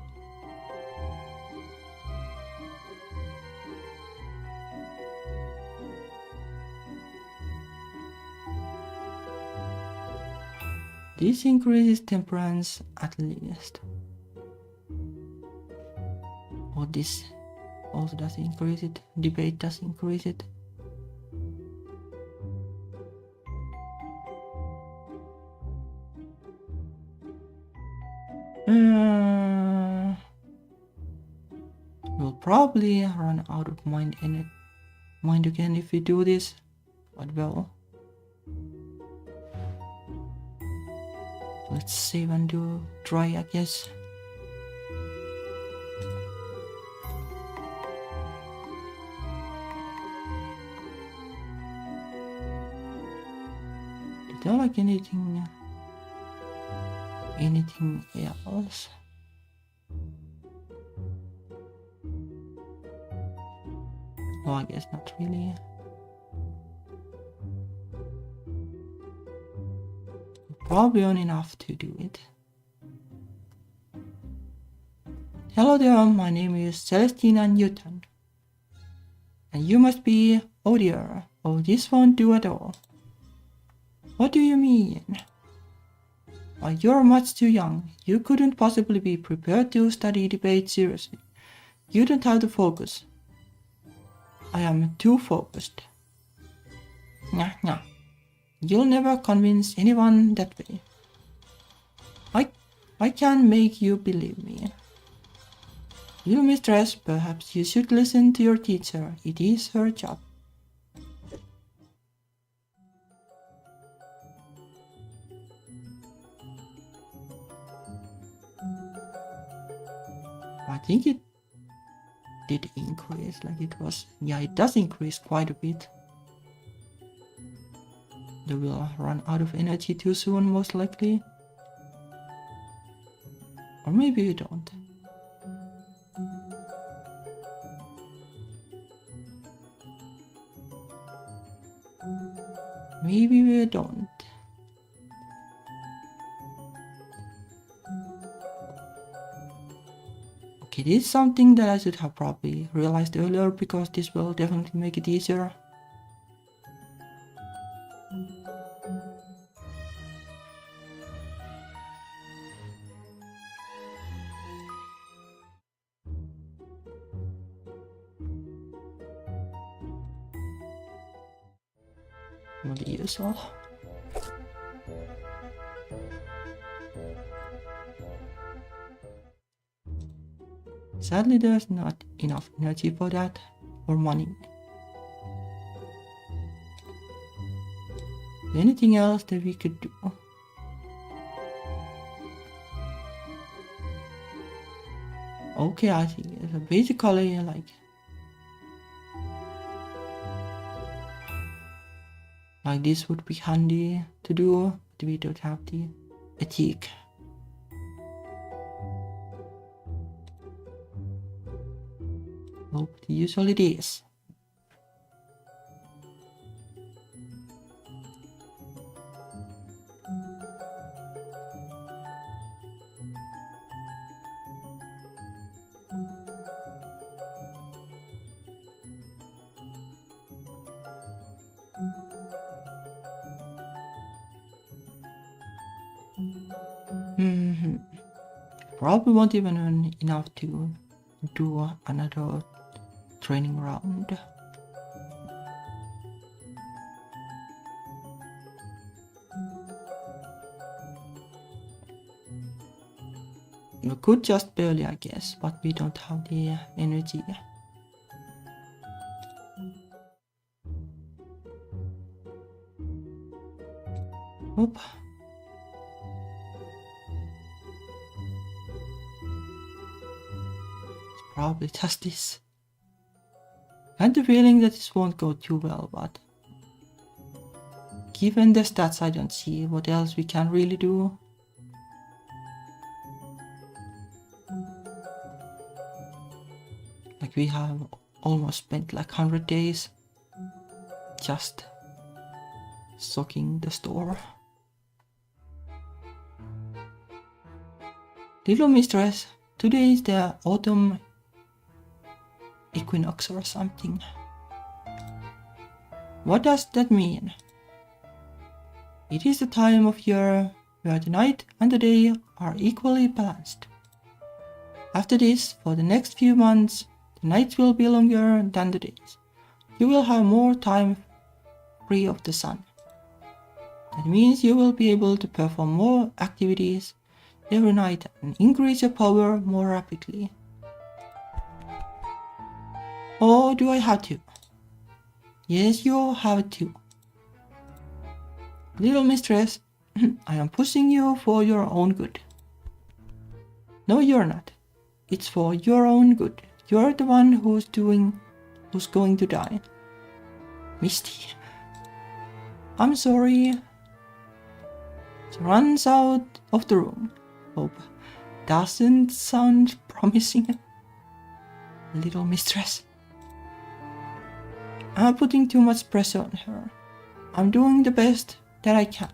This increases temperance at least. Or this also does increase it. Debate does increase it. We'll probably run out of mind again if we do this, but well. Let's save and do try, I guess. Is there like anything else? No, I guess not really. Probably on enough to do it. Hello there, my name is Celestina Newton. And you must be, oh dear, oh this won't do at all. What do you mean? Well, you're much too young. You couldn't possibly be prepared to study debate seriously. You don't have the focus. I am too focused. Nah, nah. You'll never convince anyone that way. I can't make you believe me. Little mistress, perhaps you should listen to your teacher. It is her job. I think it did increase, like it was, yeah, it does increase quite a bit. They will run out of energy too soon, most likely. Or maybe we don't. Maybe we don't. Okay, this is something that I should have probably realized earlier, because this will definitely make it easier. Well, the usual. Sadly, there's not enough energy for that, or money. Anything else that we could do? Okay, I think it's basically like this would be handy to do, but we don't have the ethic. Nope, usually it is. Probably won't even earn enough to do another training round. We could just barely, I guess, but we don't have the energy. Oop. It's probably just this. I had the feeling that this won't go too well, but given the stats, I don't see what else we can really do. Like, we have almost spent like 100 days just stocking the store. Little mistress, today is the autumn equinox or something. What does that mean? It is the time of year where the night and the day are equally balanced. After this, for the next few months, the nights will be longer than the days. You will have more time free of the sun. That means you will be able to perform more activities every night and increase your power more rapidly. Or do I have to? Yes, you have to. Little mistress, I am pushing you for your own good. No, you're not. It's for your own good. You're the one who's going to die. Misty. I'm sorry. She runs out of the room. Hope doesn't sound promising. Little mistress. I'm putting too much pressure on her. I'm doing the best that I can.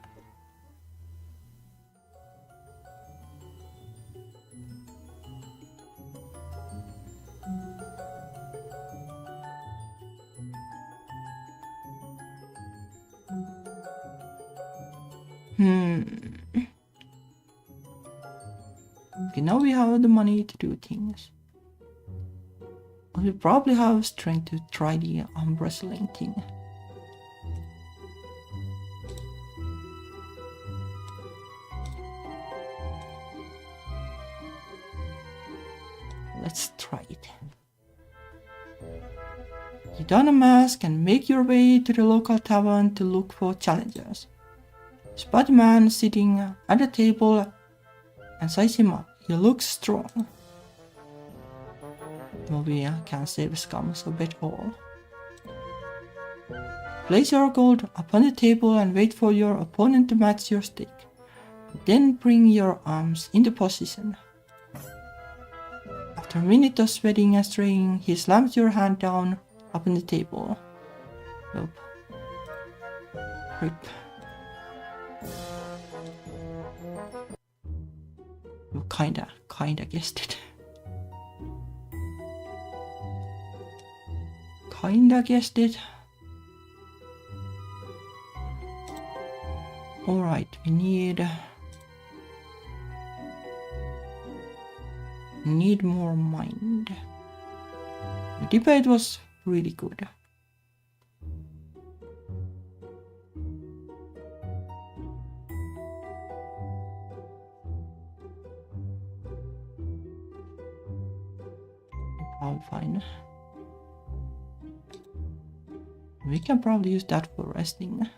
Okay, now we have the money to do things. We probably have strength to try the arm wrestling thing. Let's try it. You don a mask and make your way to the local tavern to look for challengers. Spot a man sitting at a table and size him up. He looks strong. Maybe I can save scum, so bet all. Place your gold upon the table and wait for your opponent to match your stake. Then bring your arms into position. After a minute of sweating and straining, he slams your hand down upon the table. Nope. Rip. You kinda guessed it. Kinda guessed it. Alright, we need more mind. The debate was really good. I'll fine. We can probably use that for resting.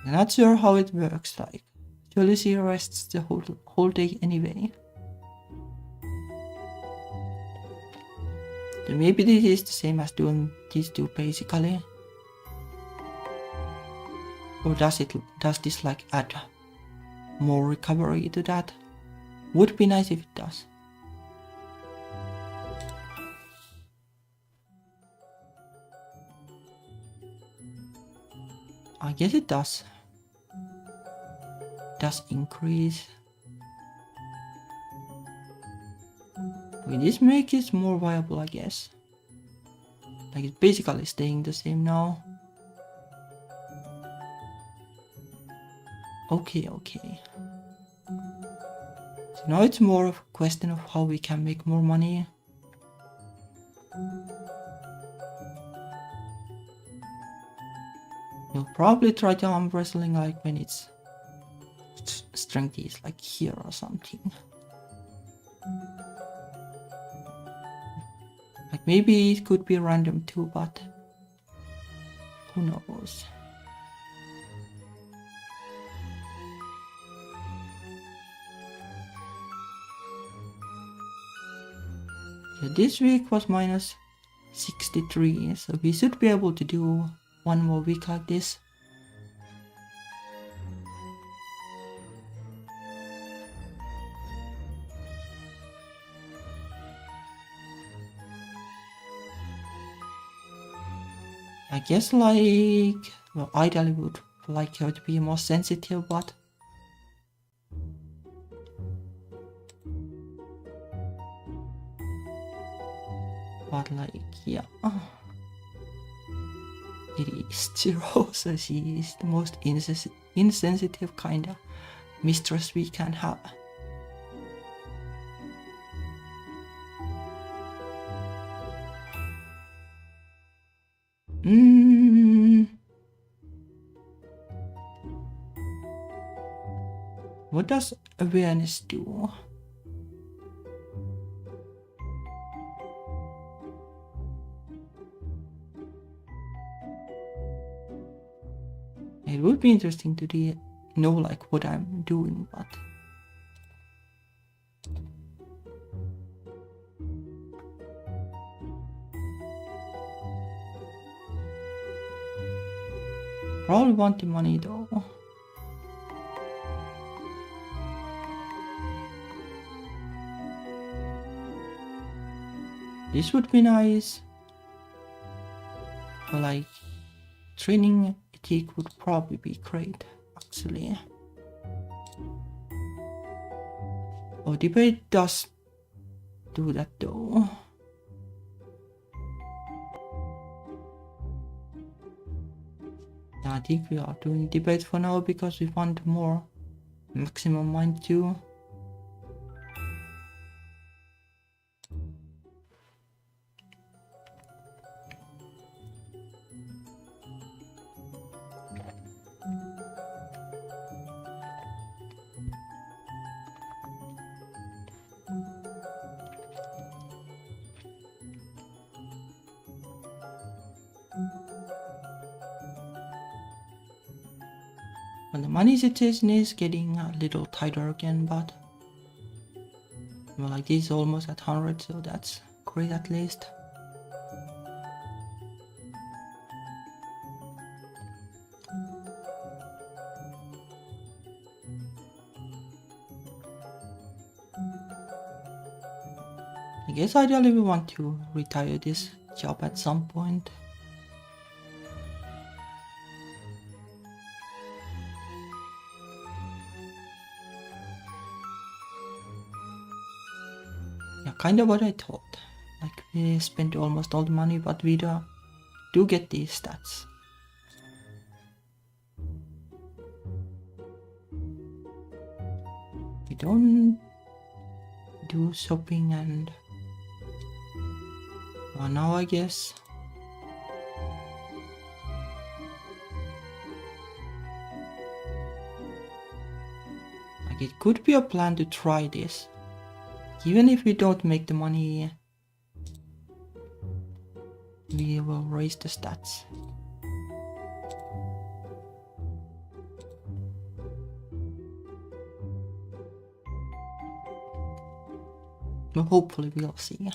I'm not sure how it works like. Surely she rests the whole day anyway. So maybe this is the same as doing these two basically. Or does this like add more recovery to that? Would be nice if it does. I guess it does. Does increase. Okay, this makes it more viable, I guess. Like it's basically staying the same now. Okay. So now it's more of a question of how we can make more money. We'll probably try to arm wrestling like when its strength is like here or something. Like maybe it could be random too, but who knows. So this week was minus 63, so we should be able to do one more week like this. I guess like, well, ideally would like her to be more sensitive, but like, yeah. It is 0, so she is the most insensitive kind of mistress we can have. What does awareness do? It would be interesting to know like what I'm doing, but probably want the money though. This would be nice. But like training ethic would probably be great, actually. Oh, debate does do that though. I think we are doing debate for now because we want more maximum mind too. Well, the money situation is getting a little tighter again, but well, like this is almost at 100, so that's great at least. I guess ideally we want to retire this job at some point. Yeah, kind of what I thought. Like we spent almost all the money, but we do get these stats. We don't do shopping and well, now I guess like it could be a plan to try this. Even if we don't make the money, we will raise the stats. Well, hopefully we'll see.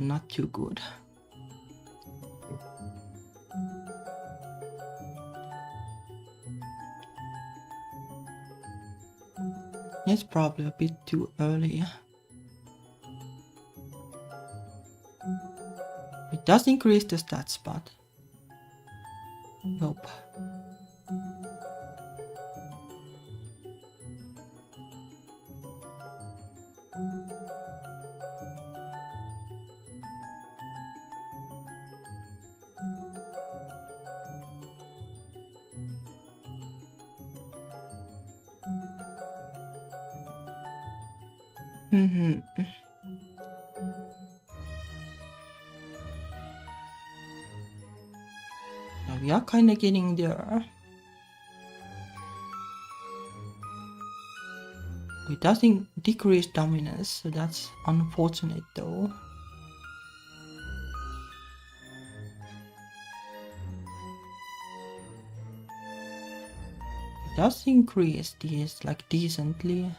Not too good. It's probably a bit too early. It does increase the stats, but nope. Now we are kinda getting there. It doesn't decrease dominance, so that's unfortunate though. It does increase these like decently.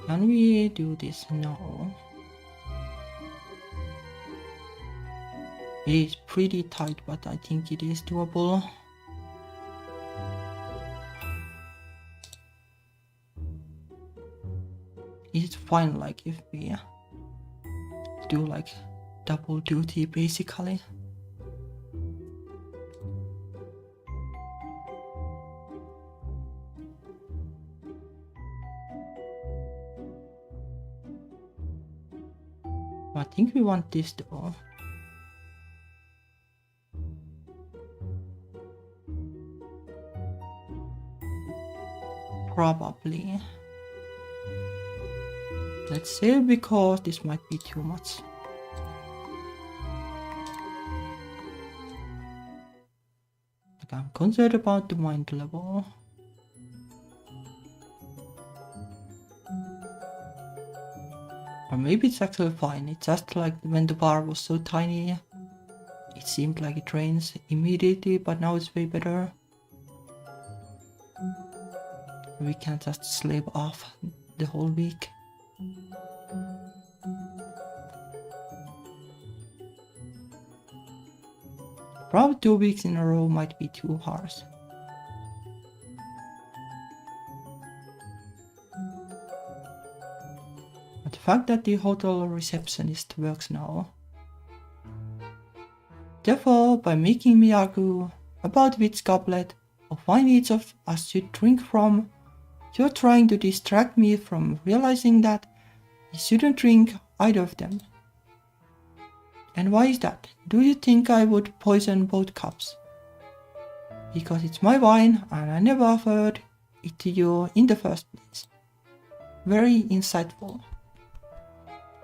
Can we do this? No. It is pretty tight, but I think it is doable. It's fine like if we do like double duty basically. I think we want this though. Probably. Let's save because this might be too much. Like I'm concerned about the mind level. Or maybe it's actually fine. It's just like when the bar was so tiny, it seemed like it drains immediately, but now it's way better. We can't just slave off the whole week. Probably 2 weeks in a row might be too harsh. But the fact that the hotel receptionist works now. Therefore, by making me argue about which goblet of wine each of us should drink from, you're trying to distract me from realizing that I shouldn't drink either of them. And why is that? Do you think I would poison both cups? Because it's my wine and I never offered it to you in the first place. Very insightful.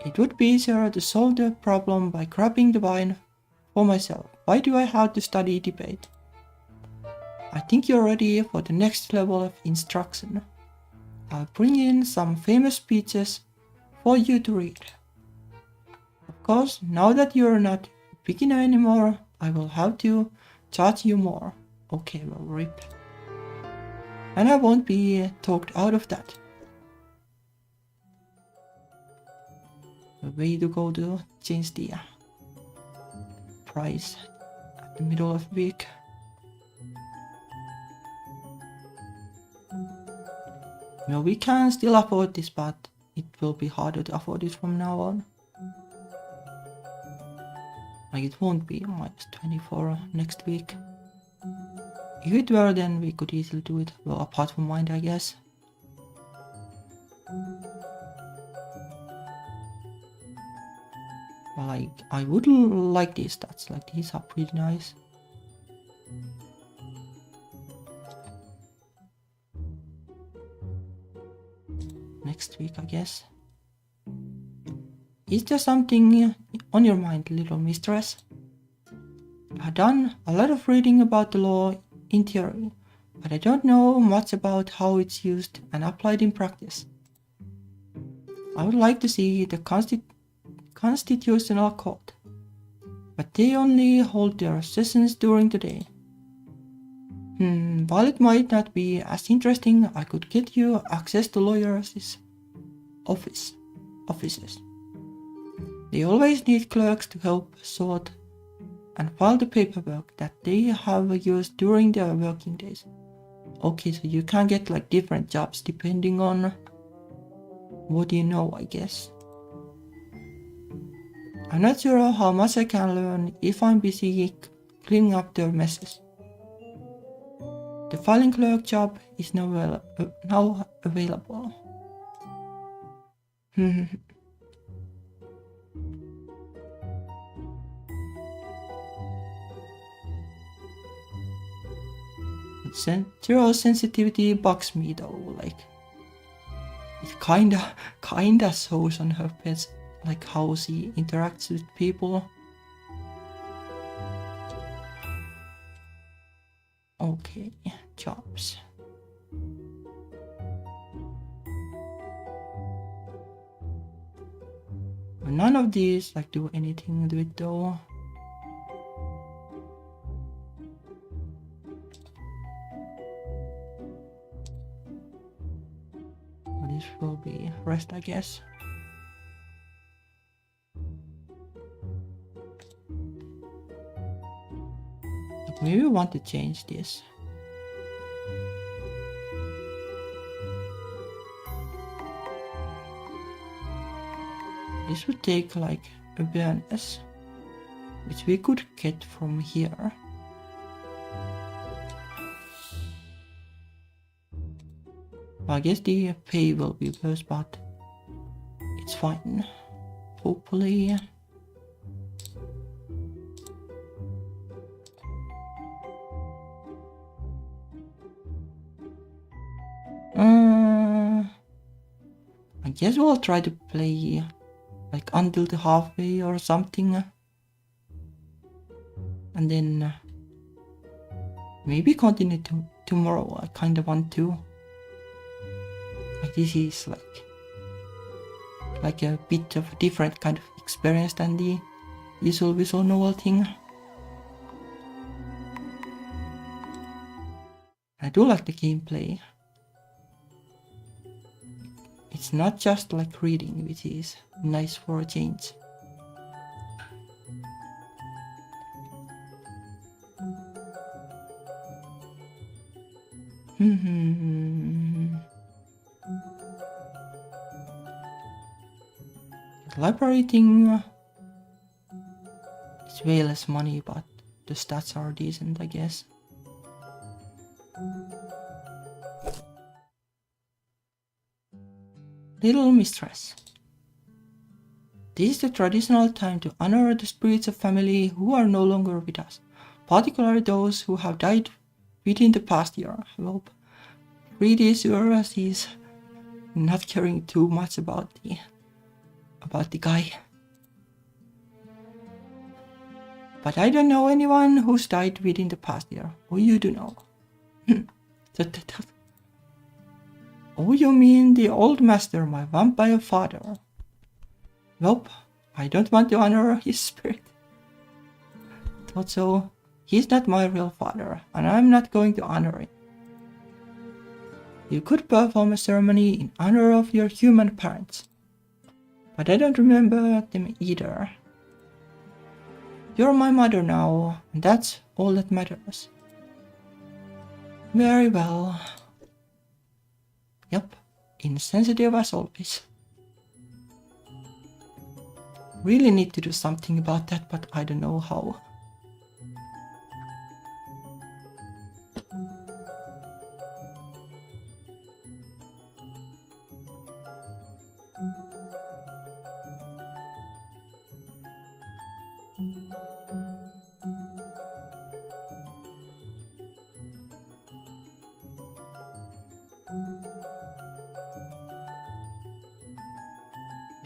It would be easier to solve the problem by grabbing the wine for myself. Why do I have to study debate? I think you're ready for the next level of instruction. I'll bring in some famous speeches for you to read. Of course, now that you're not a beginner anymore, I will have to charge you more. Okay, well, rip. And I won't be talked out of that. A way to go to change the price at the middle of the week. No, we can still afford this, but it will be harder to afford it from now on. Like it won't be -24 next week. If it were, then we could easily do it. Well, apart from mine, I guess. Well, I would like these stats. Like these are pretty nice. Next week, I guess. Is there something on your mind, little mistress? I've done a lot of reading about the law in theory, but I don't know much about how it's used and applied in practice. I would like to see the Constitutional Court, but they only hold their sessions during the day. While it might not be as interesting, I could get you access to lawyers' offices. They always need clerks to help sort and file the paperwork that they have used during their working days. Okay, so you can get like different jobs depending on what you know, I guess. I'm not sure how much I can learn if I'm busy cleaning up their messes. The filing clerk job is now available. Zero sensitivity bugs me though, like it kinda shows on her face, like how she interacts with people. Okay, jobs. None of these like do anything to it though. This will be rest, I guess. Maybe we want to change this. This would take like awareness, which we could get from here. I guess the pay will be worse, but it's fine. Hopefully. I guess we'll try to play like until the halfway or something. And then maybe continue tomorrow. I kind of want to. Like this is like a bit of a different kind of experience than the usual visual novel thing. I do like the gameplay. It's not just like reading, which is nice for a change. The library thing is way less money, but the stats are decent, I guess. Little mistress. This is the traditional time to honor the spirits of family who are no longer with us, particularly those who have died within the past year. I hope pretty sure she's not caring too much about the guy. But I don't know anyone who's died within the past year, or you do know. Oh, you mean the old master, my vampire father? Nope, I don't want to honor his spirit. Thought so. He's not my real father, and I'm not going to honor it. You could perform a ceremony in honor of your human parents, but I don't remember them either. You're my mother now, and that's all that matters. Very well. Yep, insensitive as always. Really need to do something about that, but I don't know how.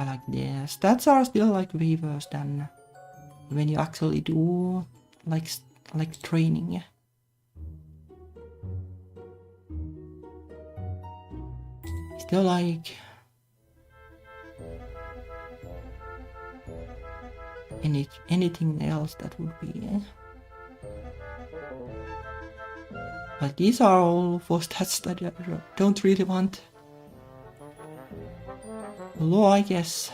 Like the stats are still like way worse than when you actually do like training. Still like anything else that would be. But these are all for stats that I don't really want. Although I guess.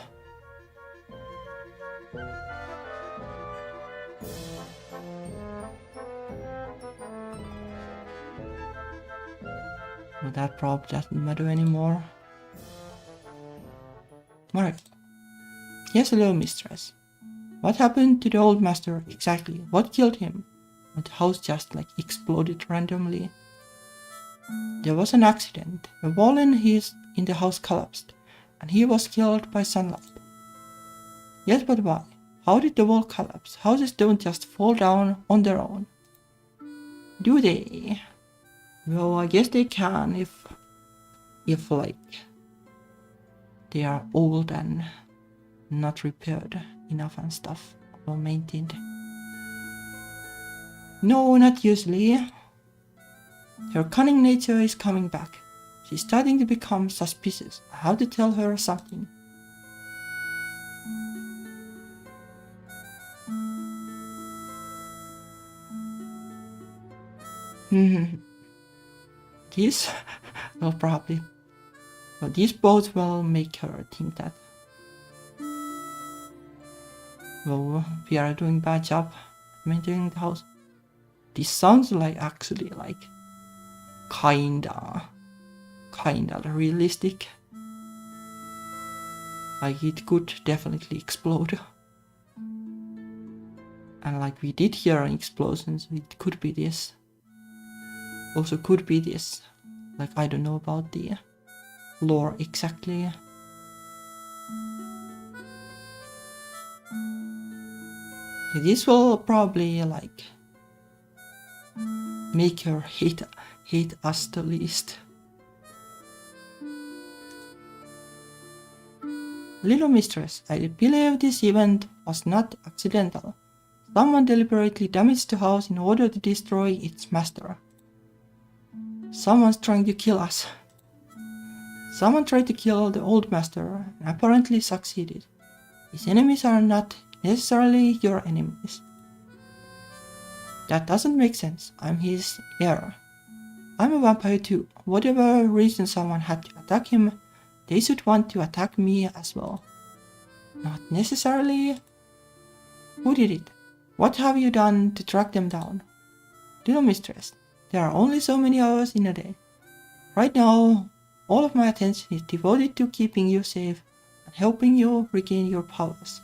Well, that probably doesn't matter anymore. Alright. Yes, hello, mistress. What happened to the old master exactly? What killed him? But the house just like exploded randomly. There was an accident. A wall in the house collapsed, and he was killed by sunlight. Yes, but why? How did the wall collapse? Houses don't just fall down on their own. Do they? Well, I guess they can if like they are old and not repaired enough and stuff or maintained. No, not usually. Her cunning nature is coming back. She's starting to become suspicious. I have to tell her something. This? Well, probably. But these both will make her think that. Well, we are doing bad job maintaining the house. This sounds like actually like kinda realistic. Like it could definitely explode. And like we did hear an explosion, so it could be this. Also could be this. Like I don't know about the lore exactly. This will probably like make her hate us the least. Little mistress, I believe this event was not accidental. Someone deliberately damaged the house in order to destroy its master. Someone's trying to kill us. Someone tried to kill the old master and apparently succeeded. His enemies are not necessarily your enemies. That doesn't make sense. I'm his heir. I'm a vampire too. Whatever reason someone had to attack him, they should want to attack me as well. Not necessarily. Who did it? What have you done to track them down? Little mistress, there are only so many hours in a day. Right now, all of my attention is devoted to keeping you safe and helping you regain your powers.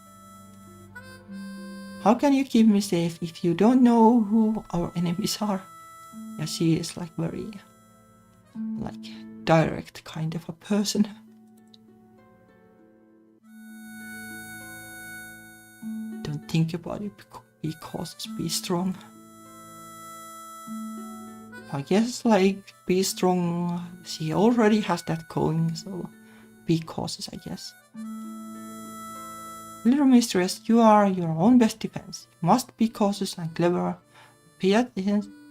How can you keep me safe if you don't know who our enemies are? Yeah, she is like very like direct kind of a person. Don't think about it because be strong. I guess like be strong, she already has that going, so be cautious I guess. Little mistress, you are your own best defense. You must be cautious and clever. Pay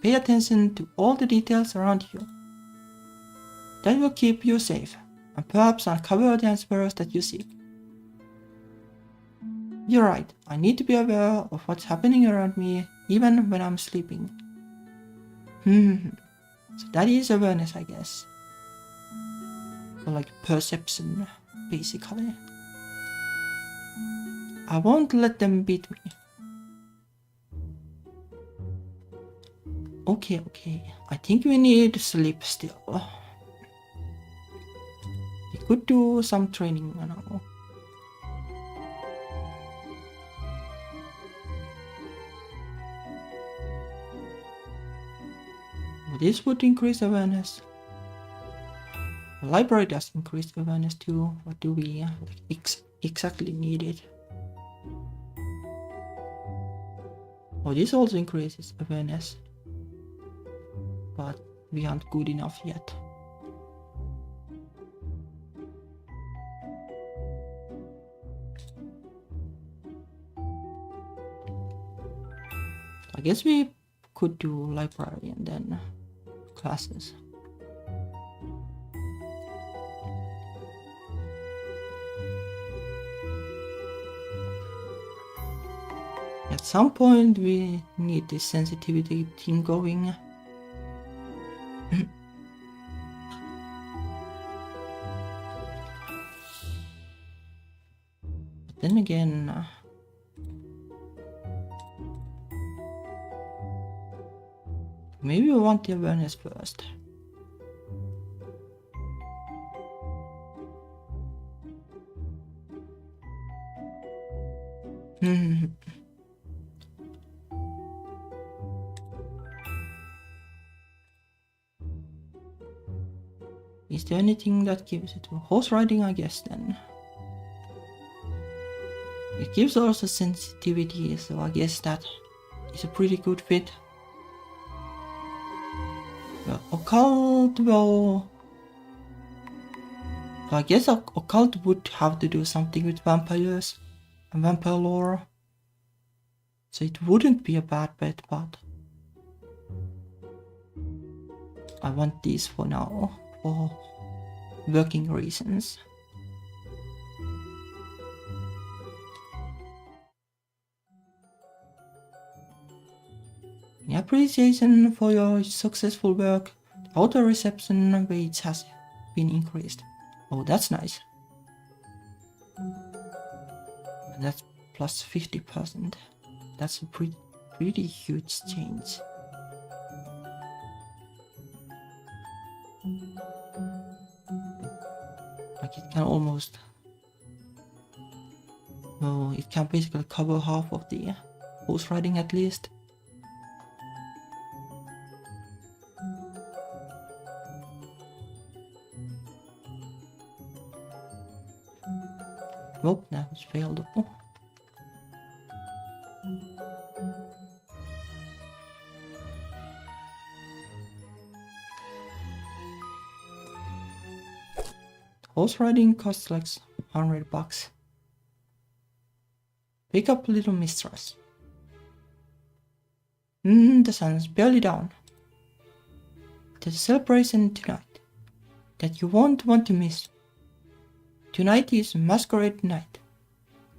pay attention to all the details around you. That will keep you safe, and perhaps uncover the answers that you seek. You're right, I need to be aware of what's happening around me, even when I'm sleeping. So that is awareness, I guess. Or like perception, basically. I won't let them beat me. Okay. I think we need sleep still. We could do some training now. This would increase awareness. The library does increase awareness too. What do we exactly need it? Oh, this also increases awareness. But we aren't good enough yet. I guess we could do library and then classes. At some point we need this sensitivity thing going. But then again, maybe we want the awareness first. Is there anything that gives it? Horse riding, I guess, then. It gives also sensitivity, so I guess that is a pretty good fit. Well, occult, well, I guess occult would have to do something with vampires and vampire lore. So it wouldn't be a bad bet, but I want these for now, for working reasons. In appreciation for your successful work, the auto reception rate has been increased. Oh, that's nice. And that's plus 50%. That's a pretty huge change. Like it can almost... well, it can basically cover half of the horse riding at least. Nope, that was failed. Oh. Horse riding costs like $100. Pick up little mistress. The sun's barely down. There's a celebration tonight that you won't want to miss. Tonight is masquerade night.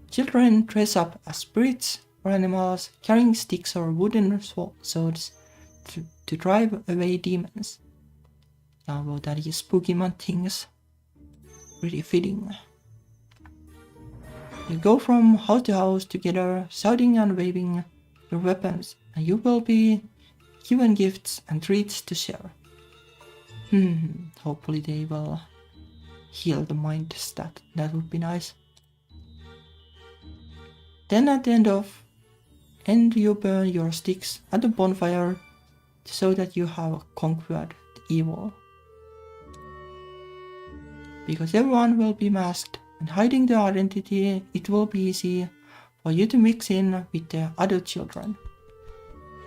Children dress up as spirits or animals, carrying sticks or wooden swords to drive away demons. Now, well, that is spooky man things. Pretty fitting. You go from house to house together, shouting and waving your weapons, and you will be given gifts and treats to share. Hopefully they will heal the mind stat. That would be nice. Then at the end you burn your sticks at the bonfire so that you have conquered the evil. Because everyone will be masked and hiding their identity, it will be easy for you to mix in with the other children.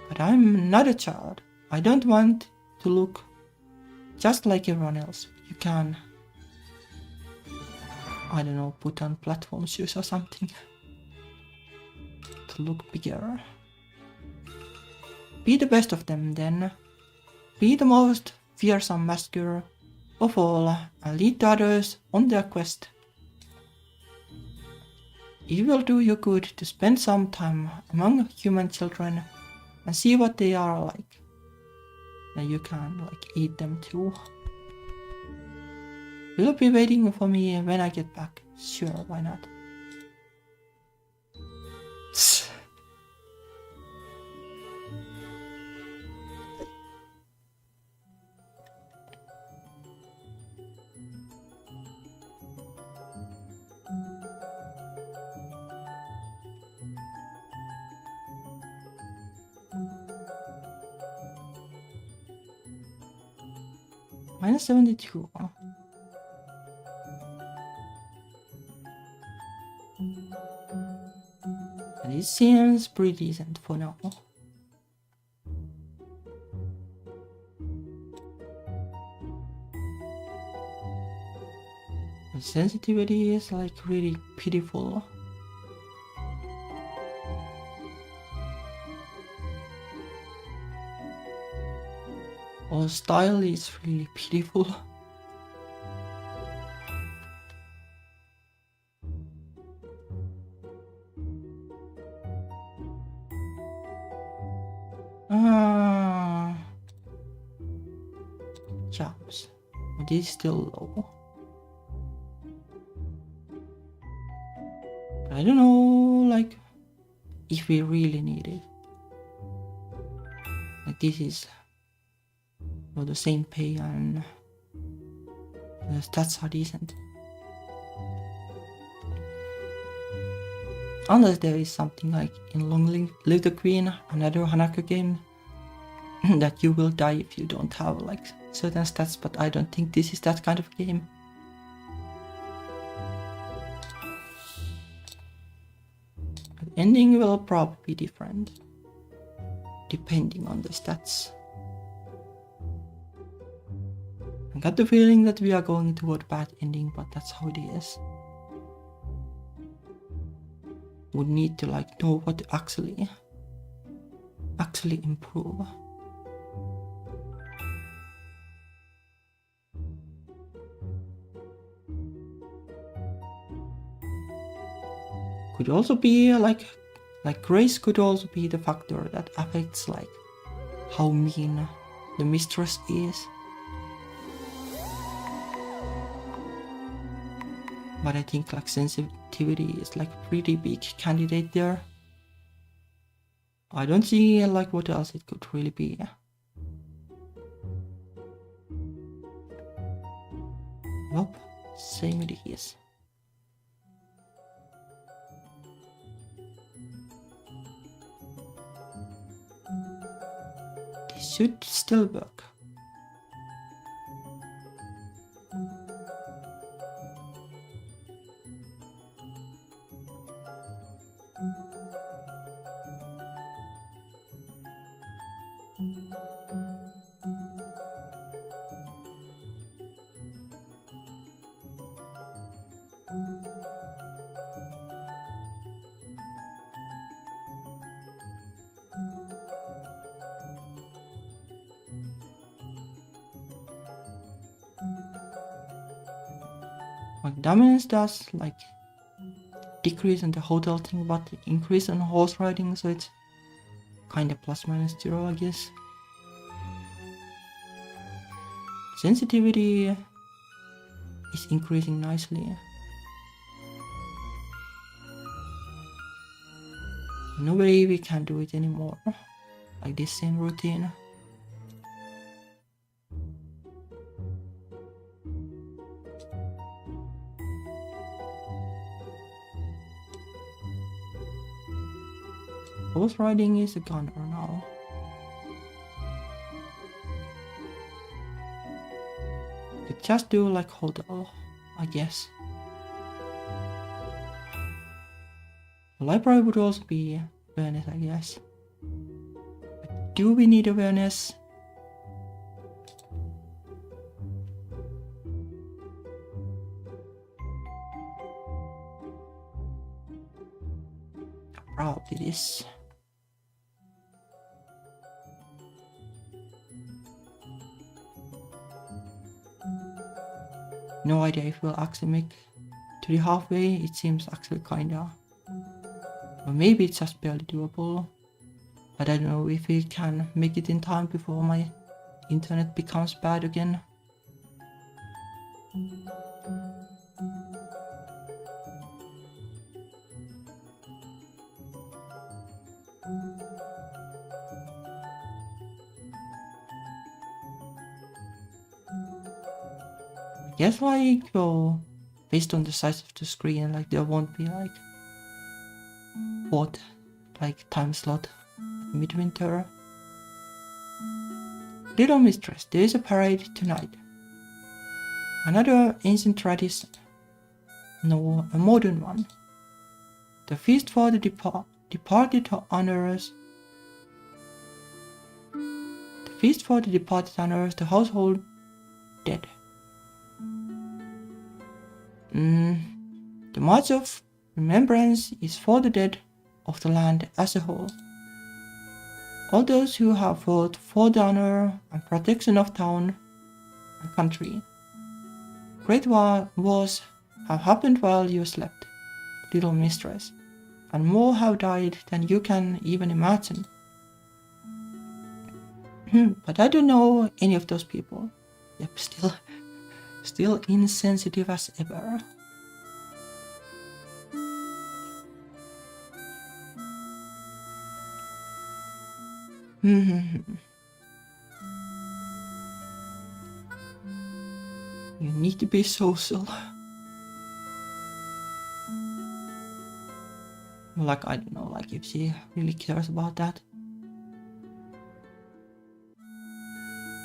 But I'm not a child. I don't want to look just like everyone else. You can, I don't know, put on platform shoes or something to look bigger. Be the best of them then. Be the most fearsome master of all and lead the others on their quest. It will do you good to spend some time among human children and see what they are like. And you can eat them too. Will you be waiting for me when I get back? Sure, why not? Minus 72. And it seems pretty decent for now. The sensitivity is really pitiful. Our style is really pitiful. Jobs. It is still low. I don't know, if we really need it. This is for the same pay and the stats are decent. Unless there is something in Long Live the Queen, another Hanako game, that you will die if you don't have certain stats, but I don't think this is that kind of game. The ending will probably be different, depending on the stats. I got the feeling that we are going toward bad ending, but that's how it is. Would need to know what to actually improve. Could also be like grace could also be the factor that affects how mean the mistress is. But I think sensitivity is pretty big candidate there. I don't see what else it could really be. Nope, same it is. This should still work. Dominance does decrease on the hotel thing, but increase on horse riding, so it's kinda ±0, I guess. Sensitivity is increasing nicely. No way we can do it anymore, this same routine. Horse riding is a gunner now. Could just do hotel, I guess. Library would also be awareness, I guess. But do we need awareness? Probably this. No idea if we'll actually make to the halfway. It seems actually kinda. Or maybe it's just barely doable. But I don't know if we can make it in time before my internet becomes bad again. I guess like, well, based on the size of the screen, like there won't be like what, like time slot midwinter. Little mistress, there is a parade tonight. Another ancient tradition. No, a modern one. The feast for the departed honors. The feast for the departed honors the household dead. The march of remembrance is for the dead of the land as a whole. All those who have fought for the honor and protection of town and country. Great wars have happened while you slept, little mistress, and more have died than you can even imagine. But I don't know any of those people. Yep, still insensitive as ever. You need to be social. Like, I don't know, like if she really cares about that.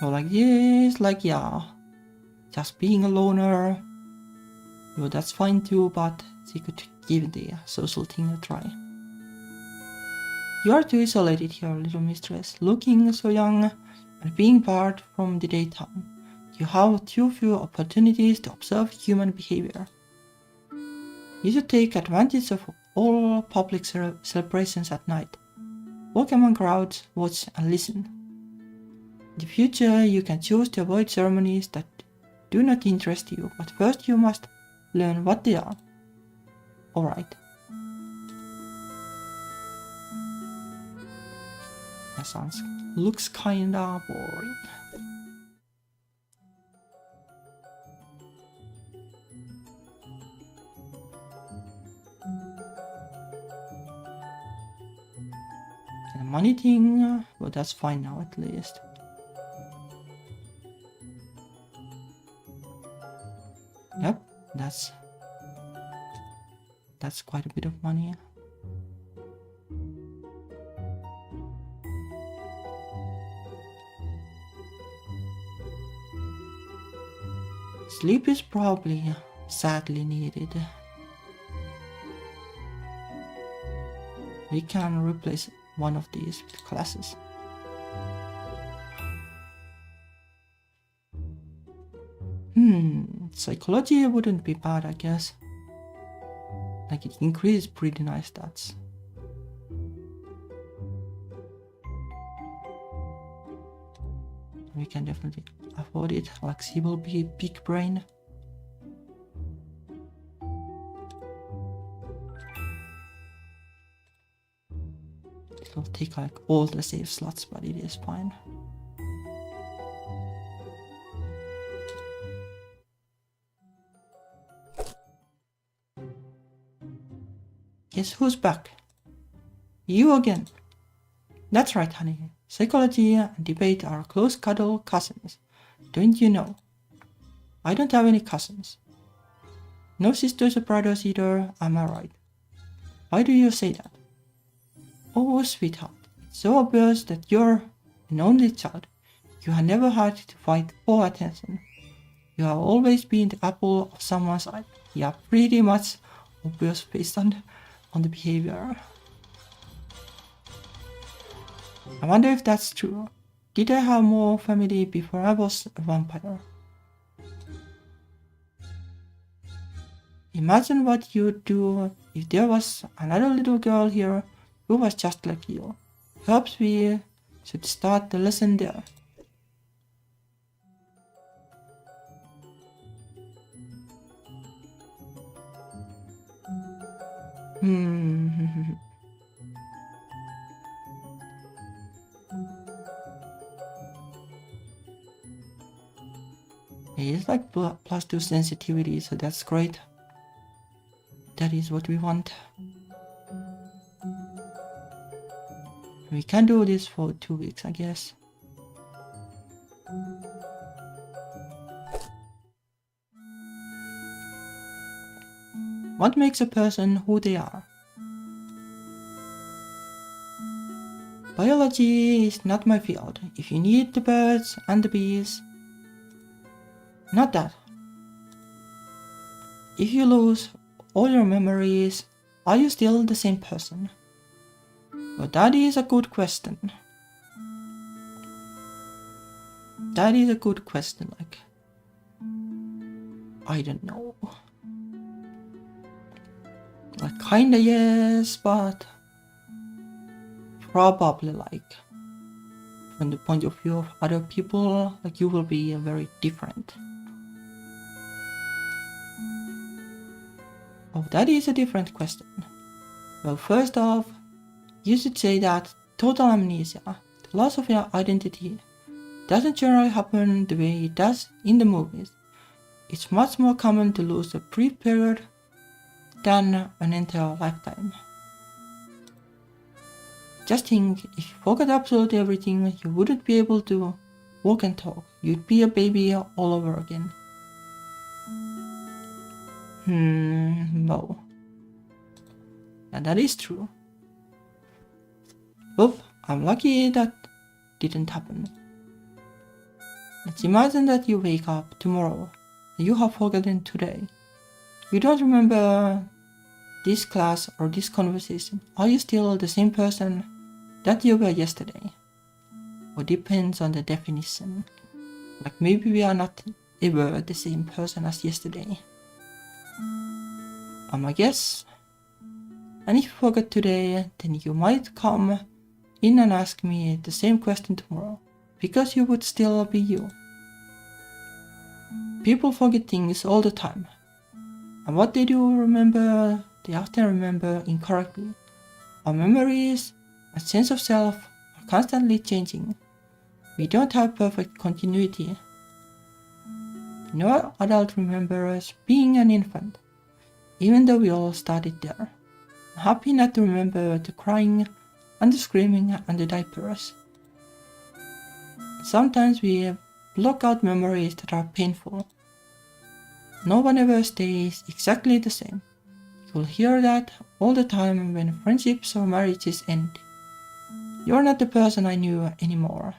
Or like, yes, like, yeah, just being a loner. Well, that's fine too, but she could give the social thing a try. You are too isolated here, little mistress, looking so young and being barred from the daytime. You have too few opportunities to observe human behavior. You should take advantage of all public celebrations at night. Walk among crowds, watch and listen. In the future, you can choose to avoid ceremonies that do not interest you, but first you must learn what they are. Alright. That looks kinda boring. The money thing, well, that's fine now at least. Yep, that's quite a bit of money. Sleep is probably sadly needed. We can replace one of these with classes. Psychology wouldn't be bad, I guess. Like, it increases pretty nice stats. We can definitely afford it, like she will be big brain. It will take like all the save slots, but it is fine. Guess who's back? You again. That's right, honey. Psychology and debate are close cuddle cousins. Don't you know? I don't have any cousins. No sisters or brothers either, am I right? Why do you say that? Oh, sweetheart, it's so obvious that you're an only child. You have never had to fight for attention. You have always been the apple of someone's eye. Yeah, pretty much obvious based on the behavior. I wonder if that's true. Did I have more family before I was a vampire? Imagine what you'd do if there was another little girl here who was just like you. Perhaps we should start the lesson there. It's like +2 sensitivity, so that's great. That is what we want. We can do this for 2 weeks, I guess. What makes a person who they are? Biology is not my field. If you need the birds and the bees, not that. If you lose all your memories, are you still the same person? Well, that is a good question. That is a good question, like, I don't know. Like, kinda yes, but probably like, from the point of view of other people, like you will be very different. Oh, that is a different question. Well, first off, you should say that total amnesia, the loss of your identity, doesn't generally happen the way it does in the movies. It's much more common to lose a brief period than an entire lifetime. Just think, if you forgot absolutely everything, you wouldn't be able to walk and talk. You'd be a baby all over again. No. And that is true. But I'm lucky that didn't happen. Let's imagine that you wake up tomorrow and you have forgotten today. You don't remember this class or this conversation. Are you still the same person that you were yesterday? Or depends on the definition. Like maybe we are not ever the same person as yesterday. I guess. And if you forgot today, then you might come in and ask me the same question tomorrow, because you would still be you. People forget things all the time, and what they do remember, they often remember incorrectly. Our memories and sense of self are constantly changing. We don't have perfect continuity. No adult remembers being an infant, even though we all started there. I'm happy not to remember the crying and the screaming and the diapers. Sometimes we block out memories that are painful. No one ever stays exactly the same. You'll hear that all the time when friendships or marriages end. You're not the person I knew anymore.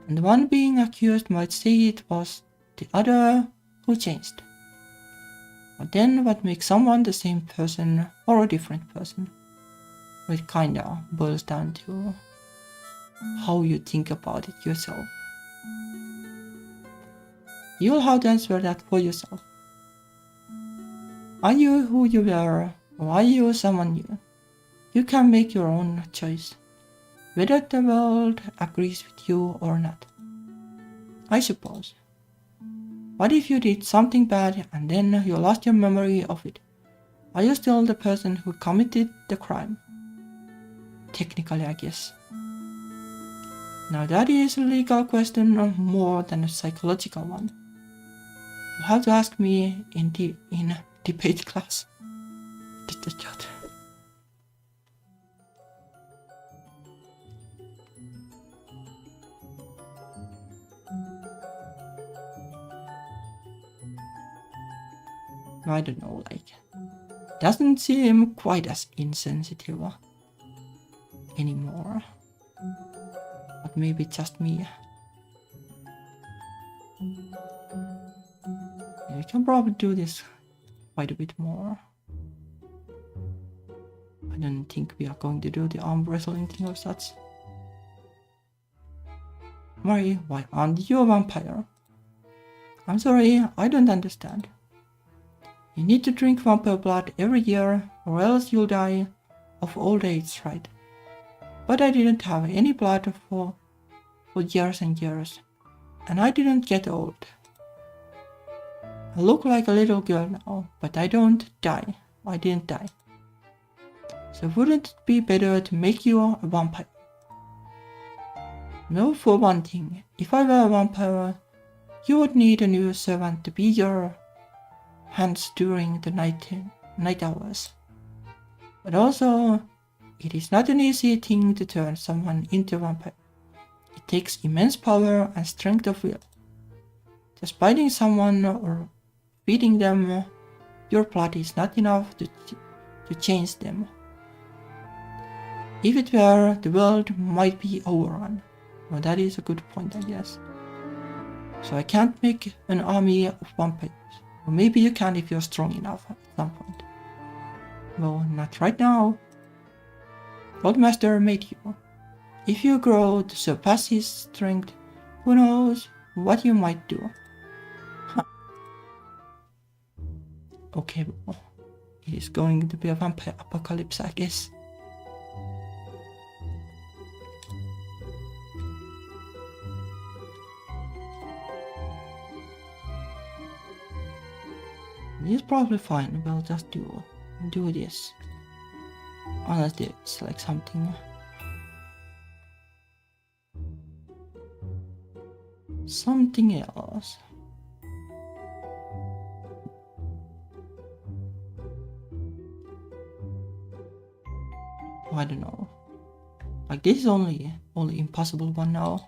And the one being accused might say it was the other who changed. But then what makes someone the same person or a different person? It kinda boils down to how you think about it yourself. You'll have to answer that for yourself. Are you who you were, or are you someone new? You can make your own choice, whether the world agrees with you or not. I suppose. What if you did something bad and then you lost your memory of it? Are you still the person who committed the crime? Technically, I guess. Now that is a legal question more than a psychological one. You have to ask me in debate class. I don't know, like, doesn't seem quite as insensitive anymore. But maybe just me. Yeah, we can probably do this quite a bit more. I don't think we are going to do the arm wrestling thing or such. Mari, why aren't you a vampire? I'm sorry, I don't understand. You need to drink vampire blood every year or else you'll die of old age, right? But I didn't have any blood for years and years, and I didn't get old. I look like a little girl now, but I didn't die. So wouldn't it be better to make you a vampire? No, for one thing, if I were a vampire, you would need a new servant to be your hands during the night hours. But also, it is not an easy thing to turn someone into a vampire. It takes immense power and strength of will. Just biting someone or feeding them your blood is not enough to change them. If it were, the world might be overrun. Well, that is a good point, I guess. So I can't make an army of vampires. Or maybe you can if you're strong enough at some point. Well, not right now. Old Master made you. If you grow to surpass his strength, who knows what you might do. Huh. Okay, well, it is going to be a vampire apocalypse, I guess. It's probably fine, we'll just do this. Unless there's like something else. I don't know. Like this is only impossible one now.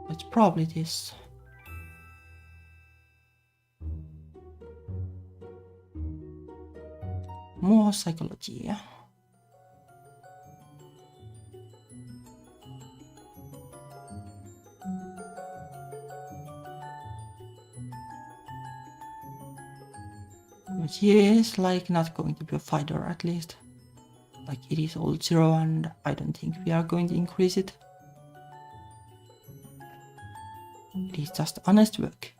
It's probably this. More psychology. But he is like not going to be a fighter, at least. Like it is all 0 and I don't think we are going to increase it. It is just honest work.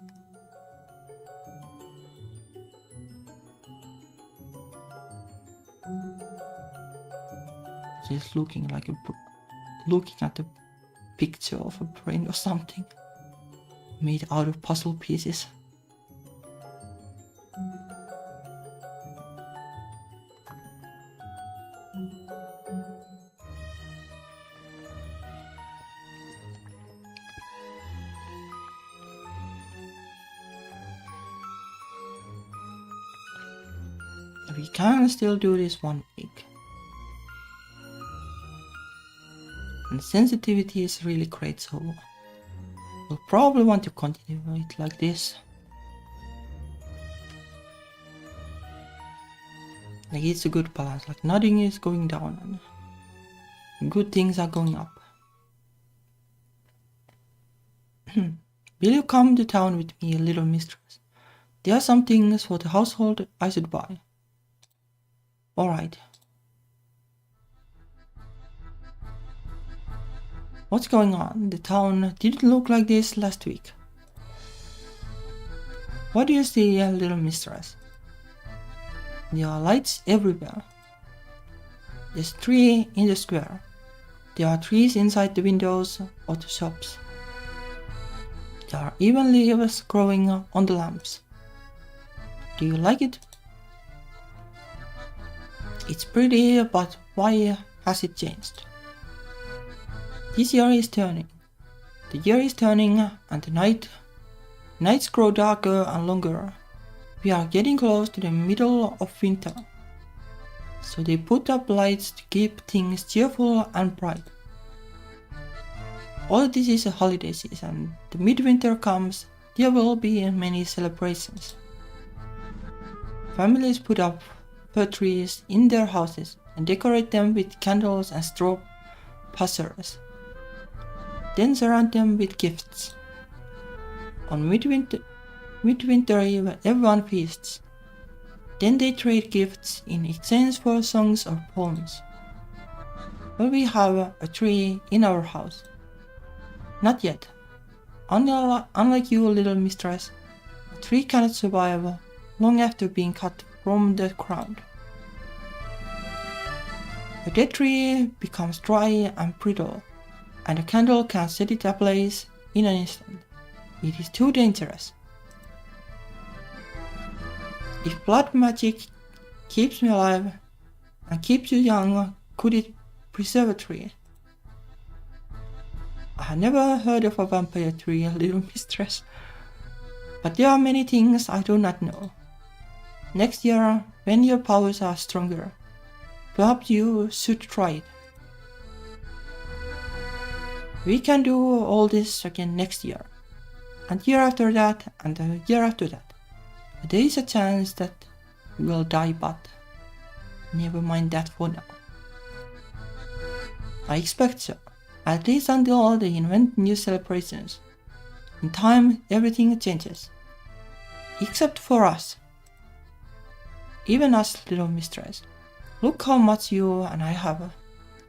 She's looking at the picture of a brain or something made out of puzzle pieces. We can still do this 1 week. And sensitivity is really great, so we'll probably want to continue it like this. Like it's a good balance, like nothing is going down and good things are going up. Will you come to town with me, little mistress? There are some things for the household I should buy. Alright. What's going on? The town didn't look like this last week. What do you see, little mistress? There are lights everywhere. There's a tree in the square. There are trees inside the windows of the shops. There are even leaves growing on the lamps. Do you like it? It's pretty, but why has it changed? This year is turning. The year is turning and the nights grow darker and longer. We are getting close to the middle of winter. So they put up lights to keep things cheerful and bright. All this is a holiday season. The midwinter comes, there will be many celebrations. Families put up fir trees in their houses and decorate them with candles and straw passers. Then surround them with gifts. On midwinter eve, everyone feasts. Then they trade gifts in exchange for songs or poems. Will we have a tree in our house? Not yet. Unlike you, little mistress, a tree cannot survive long after being cut from the ground. A dead tree becomes dry and brittle, and a candle can set it ablaze in an instant. It is too dangerous. If blood magic keeps me alive and keeps you young, could it preserve a tree? I have never heard of a vampire tree, little mistress. But there are many things I do not know. Next year, when your powers are stronger, perhaps you should try it. We can do all this again next year, and year after that, and the year after that. But there is a chance that we will die, but never mind that for now. I expect so, at least until they invent new celebrations. In time, everything changes. Except for us. Even us, little mistress. Look how much you and I have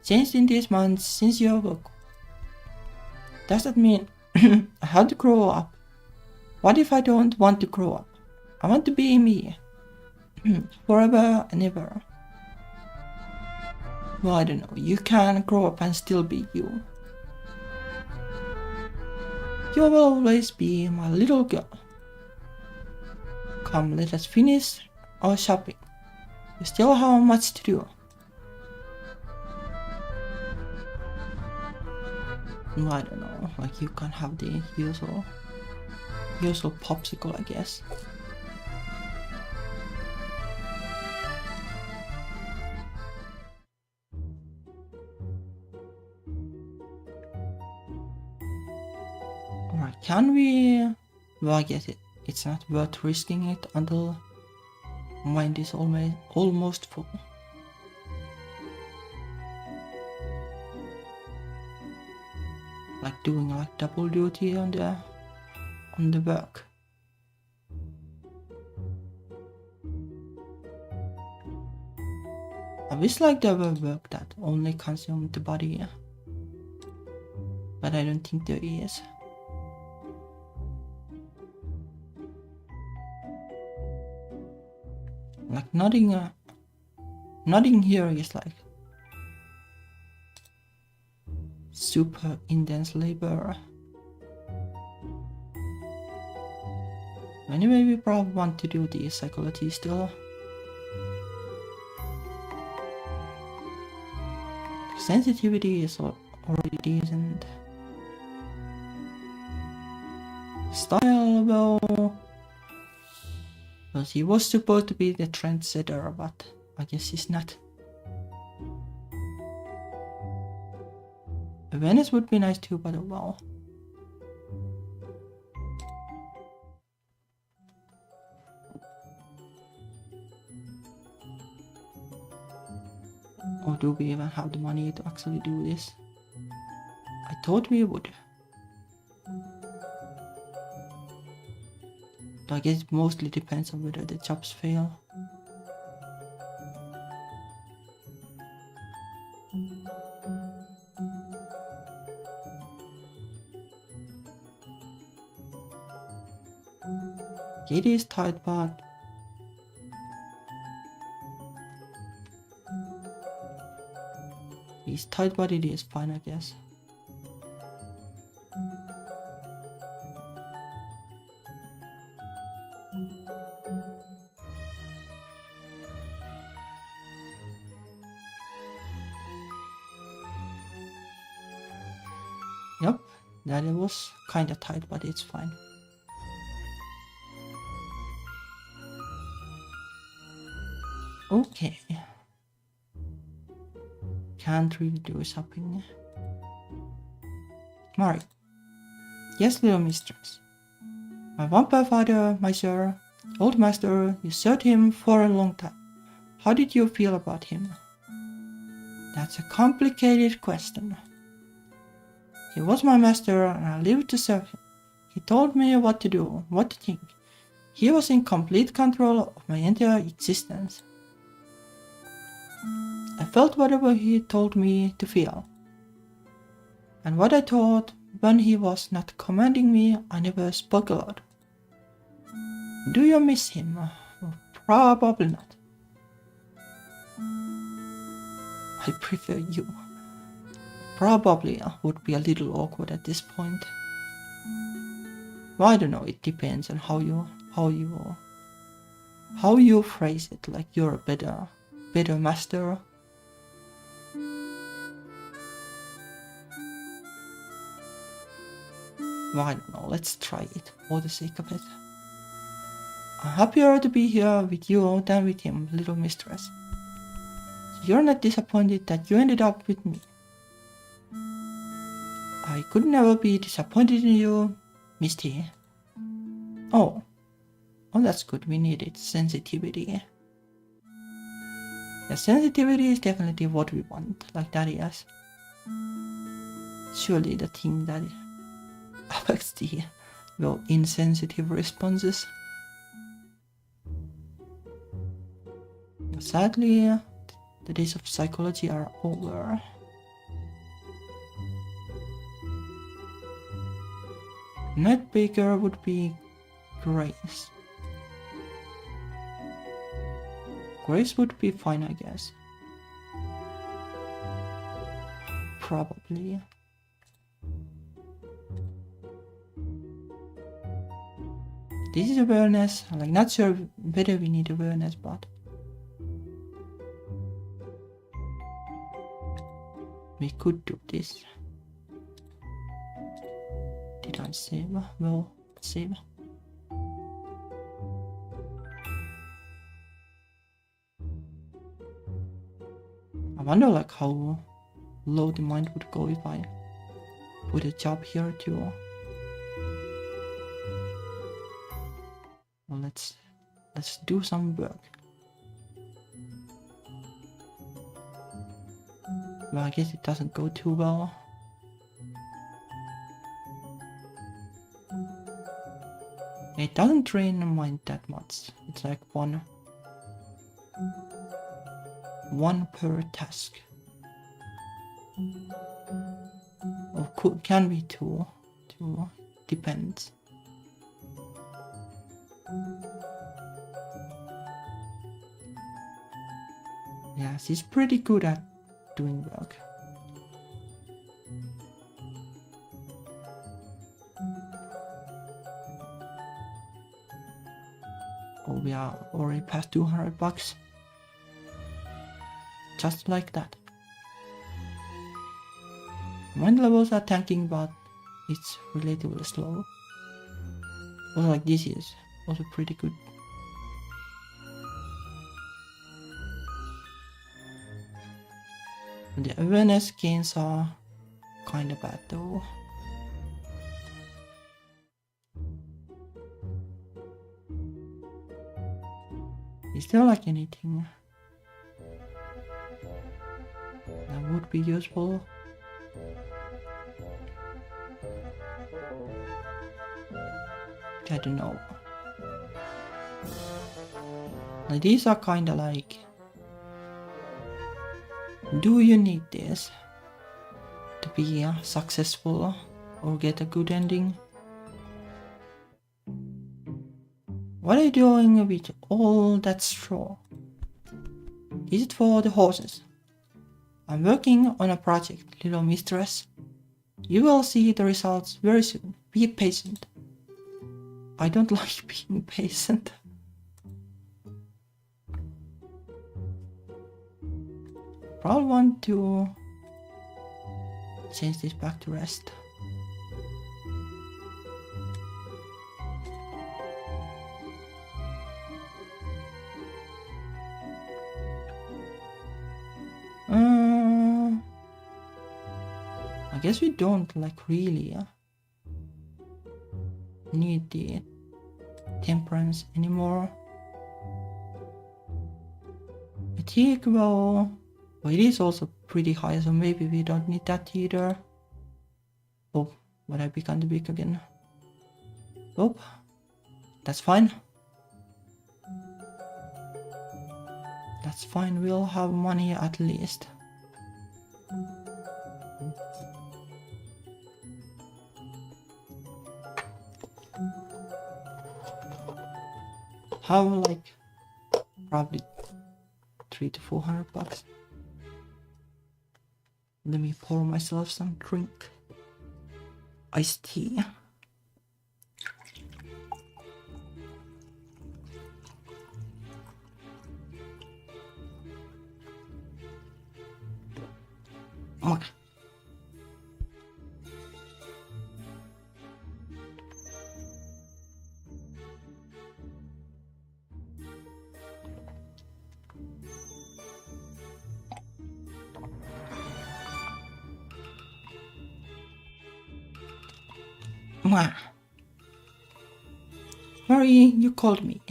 changed in these months since you awoke. Does that mean I have to grow up? What if I don't want to grow up? I want to be me. Forever and ever. Well, I don't know. You can grow up and still be you. You will always be my little girl. Come, let us finish our shopping. We still have much to do. Well, I don't know, like you can have the usual popsicle, I guess. Alright, can we... Well, I guess it's not worth risking it until mind is almost full. Like doing like double duty on the work. I wish like there were work that only consumed the body, but I don't think there is. Like nothing here is like super intense labor. Anyway, we probably want to do the psychology still. Sensitivity is already decent. Style, well, he was supposed to be the trendsetter, but I guess he's not. Venice would be nice too, but oh well. Or do we even have the money to actually do this? I thought we would. I guess it mostly depends on whether the jobs fail. It is tight, but it's tight, but it is fine, I guess. Yep, that it was kinda tight, but it's fine. Okay. Can't really do shopping. Mari. Yes, little mistress. My vampire father, my sir, old master, you served him for a long time. How did you feel about him? That's a complicated question. He was my master and I lived to serve him. He told me what to do, what to think. He was in complete control of my entire existence. I felt whatever he told me to feel. And what I thought when he was not commanding me, I never spoke aloud. Do you miss him? Probably not. I prefer you. Probably would be a little awkward at this point. Well, I don't know, it depends on how you how you phrase it, like you're a better master. Well, I don't know, let's try it for the sake of it. I'm happier to be here with you than with him, little mistress. You're not disappointed that you ended up with me. I could never be disappointed in you, Misty. Oh, that's good. We needed sensitivity. Yeah, sensitivity is definitely what we want, like that is. Surely the thing that affects the insensitive responses. Sadly, the days of psychology are over. Night Baker would be Grace. Grace would be fine, I guess. Probably. This is awareness. I'm like not sure whether we need awareness, but we could do this. Did I save? Well, save. I wonder like how low the mind would go if I put a job here too. Well, let's do some work. Well, I guess it doesn't go too well. It doesn't drain the mind that much. It's like one per task. Or can be two. Depends. Yeah, she's pretty good at doing work. Oh, we are already past $200. Just like that. Mind levels are tanking, but it's relatively slow. Also, like this is also pretty good. The awareness gains are kinda bad though. Is there like anything that would be useful? I don't know. Like, these are kinda like, do you need this to be successful or get a good ending? What are you doing with all that straw? Is it for the horses? I'm working on a project, little mistress. You will see the results very soon. Be patient. I don't like being patient. Probably want to change this back to rest. I guess we don't like really need the temperance anymore. Fatigue, well, it is also pretty high, so maybe we don't need that either. Oh, but I become too big again. Oh, that's fine. That's fine, we'll have money at least. Have like probably $300 to $400. Let me pour myself some drink. Iced tea. Mwah. Mary, you called me.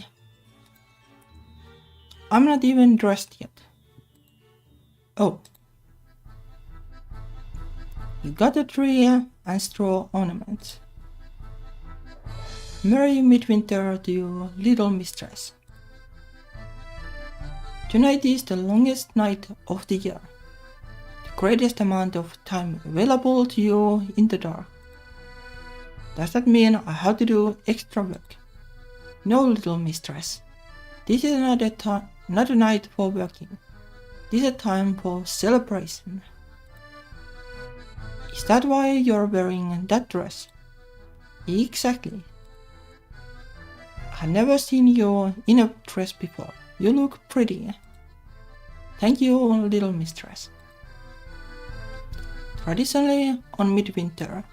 I'm not even dressed yet. Oh. You got a tree and straw ornaments. Merry midwinter to you, little mistress. Tonight is the longest night of the year. The greatest amount of time available to you in the dark. Does that mean I have to do extra work? No, little mistress. This is not a night for working. This is a time for celebration. Is that why you're wearing that dress? Exactly. I've never seen you in a dress before. You look pretty. Thank you, little mistress. Traditionally, on midwinter,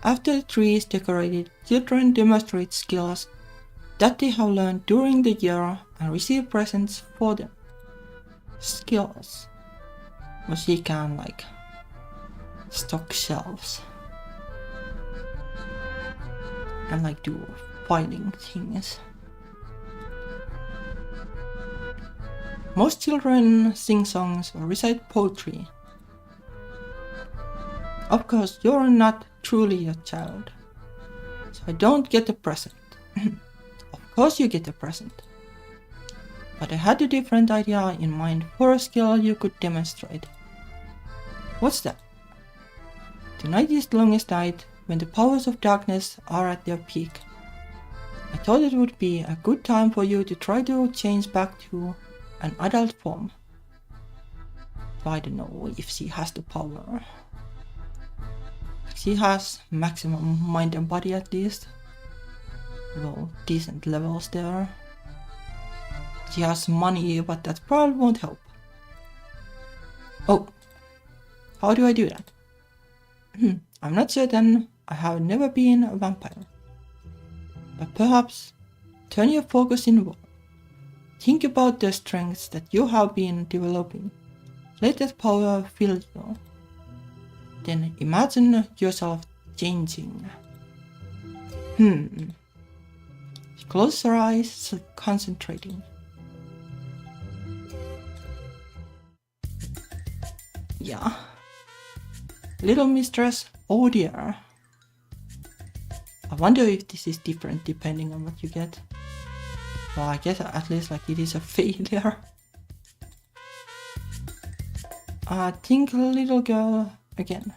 after the tree is decorated, children demonstrate skills that they have learned during the year and receive presents for them. Skills. But she can stock shelves and do filing things. Most children sing songs or recite poetry. Of course, you're not truly a child, so I don't get a present. Of course you get a present. But I had a different idea in mind for a skill you could demonstrate. What's that? Tonight is the longest night when the powers of darkness are at their peak. I thought it would be a good time for you to try to change back to an adult form. But I don't know if she has the power. She has maximum mind and body at least. Well, decent levels there. She has money, but that probably won't help. Oh, how do I do that? I'm not certain. I have never been a vampire. But perhaps turn your focus inward. Think about the strengths that you have been developing. Let that power fill you. Then imagine yourself changing. She closes her eyes, concentrating. Yeah. Little mistress, oh dear. I wonder if this is different depending on what you get. Well, I guess at least it is a failure. Think little girl again.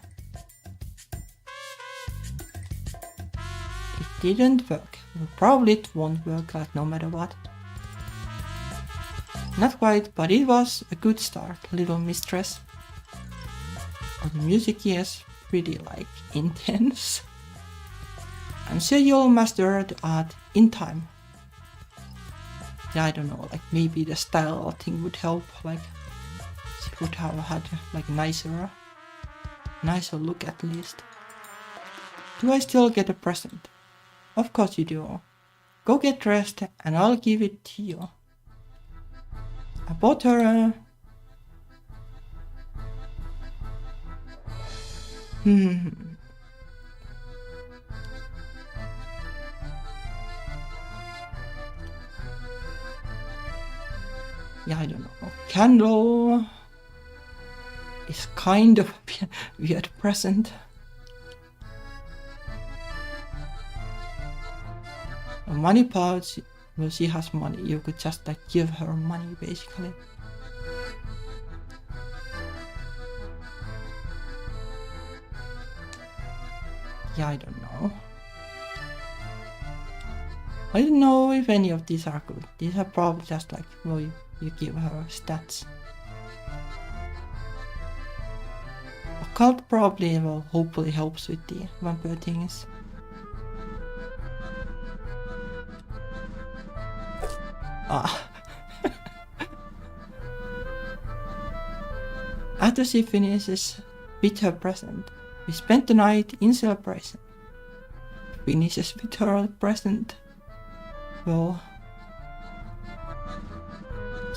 It didn't work. Probably it won't work no matter what. Not quite, but it was a good start, little mistress. Oh, the music is pretty intense. I'm sure you'll master the art in time. Yeah, I don't know, maybe the style thing would help, she would have had nicer look at least. Do I still get a present? Of course you do. Go get dressed and I'll give it to you. I bought her a... Yeah, I don't know. Candle is kind of a weird present. A money pouch, well, she has money. You could just give her money basically. Yeah, I don't know. I don't know if any of these are good. These are probably just well, you give her stats. Occult probably, well, hopefully helps with the vampire things. After she finishes with her present, we spent the night in celebration. Finishes with her present. Well,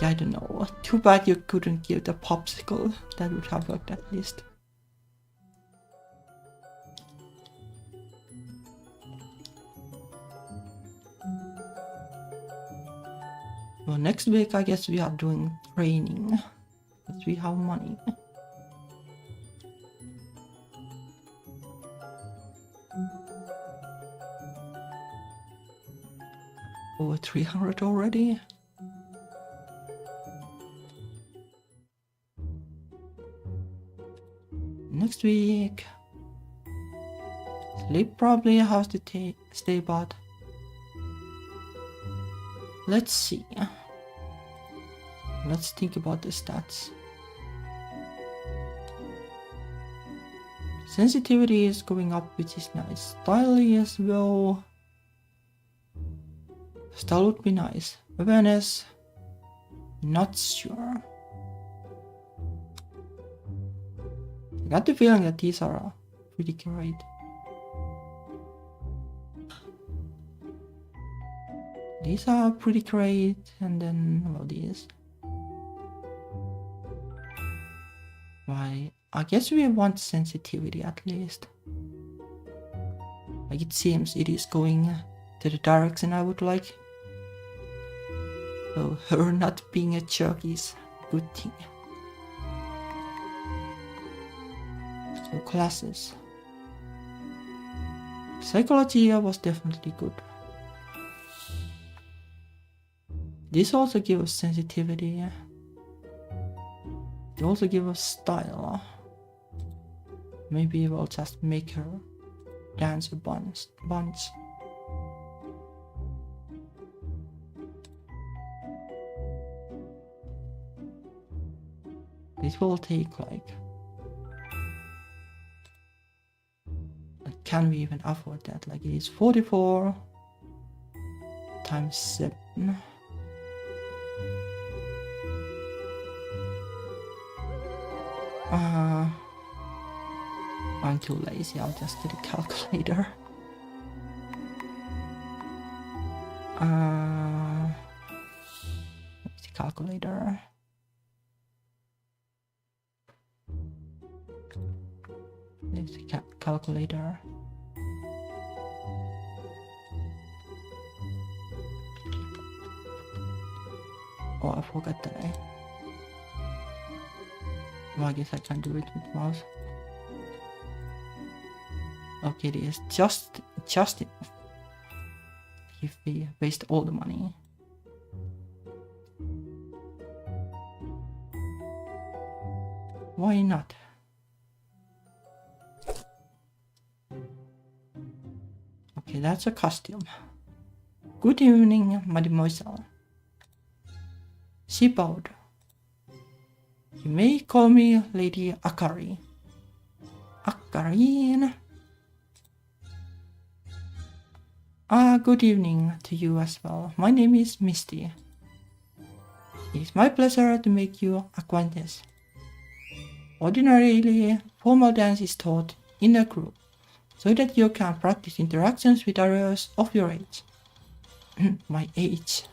yeah, I don't know. Too bad you couldn't give the popsicle. That would have worked at least. Well, next week I guess we are doing training. Because we have money. Over 300 already. Next week. Sleep probably has to stay, but let's see. Let's think about the stats. Sensitivity is going up, which is nice. Style as well. Style would be nice. Awareness, not sure. I got the feeling that these are pretty great. These are pretty great, and then well, these. Why? I guess we want sensitivity at least. Like it seems it is going to the direction I would like. So her not being a jerk is a good thing. So classes. Psychology was definitely good. This also gives us sensitivity. It also gives us style. Maybe we'll just make her dance a bunch. This will take like... Can we even afford that? Like it is 44 times 7. I'm too lazy, I'll just do the calculator. What's the calculator? There's the calculator. Oh, I forgot that. Well, I guess I can't do it with mouse. Okay, it is just if we waste all the money. Why not? Okay, that's a costume. Good evening, mademoiselle. She bowed. You may call me Lady Akari. Akarine. Good evening to you as well. My name is Misty. It is my pleasure to make you acquaintance. Ordinarily, formal dance is taught in a group, so that you can practice interactions with others of your age. My age.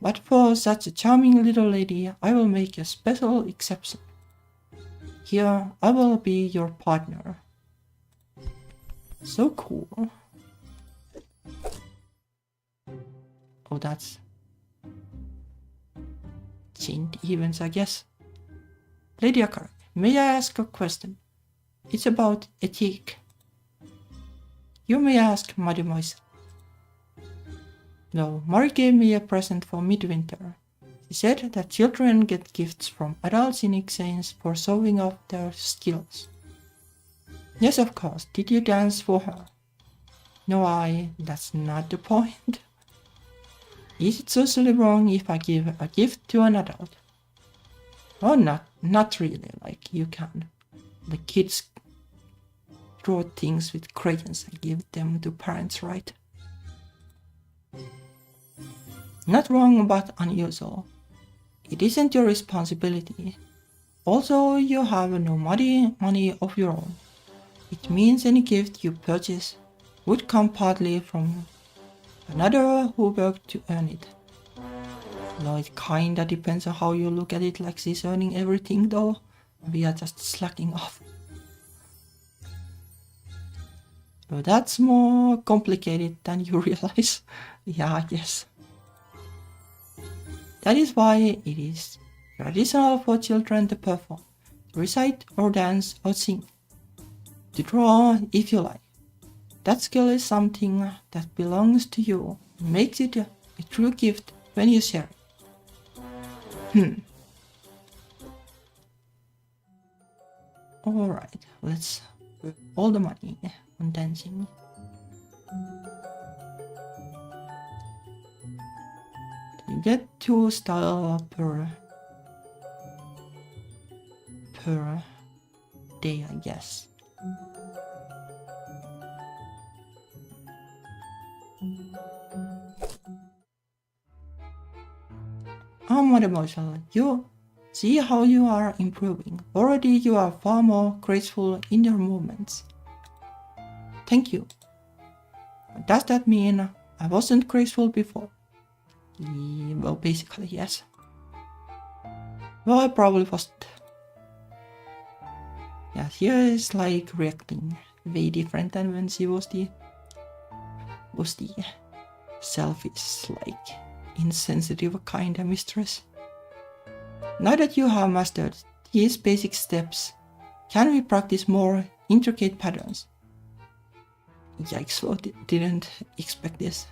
But for such a charming little lady, I will make a special exception. Here, I will be your partner. So cool. Oh, that's chained events, I guess. Lady Akari, may I ask a question? It's about ethique. You may ask, mademoiselle. No, Mari gave me a present for midwinter. She said that children get gifts from adults in exchange for showing off their skills. Yes, of course. Did you dance for her? No, that's not the point. Is it socially wrong if I give a gift to an adult? Oh, not really. Like you can. The kids draw things with crayons and give them to parents, right? Not wrong, but unusual. It isn't your responsibility. Also, you have no money of your own. It means any gift you purchase would come partly from another who worked to earn it. No, it kinda depends on how you look at it, like she's earning everything though. We are just slacking off. So that's more complicated than you realize. Yeah, I guess. That is why it is traditional for children to perform, recite or dance or sing, to draw if you like. That skill is something that belongs to you and makes it a true gift when you share it. Alright, let's put all the money on dancing. You get 2 style per day, I guess. Mademoiselle, you see how you are improving. Already you are far more graceful in your movements. Thank you. Does that mean I wasn't graceful before? Well, basically, yes. Well, I probably wasn't. Yeah, here is like reacting way different than when she was the selfish, like insensitive kind of mistress. Now that you have mastered these basic steps, can we practice more intricate patterns? Yikes, well, didn't expect this.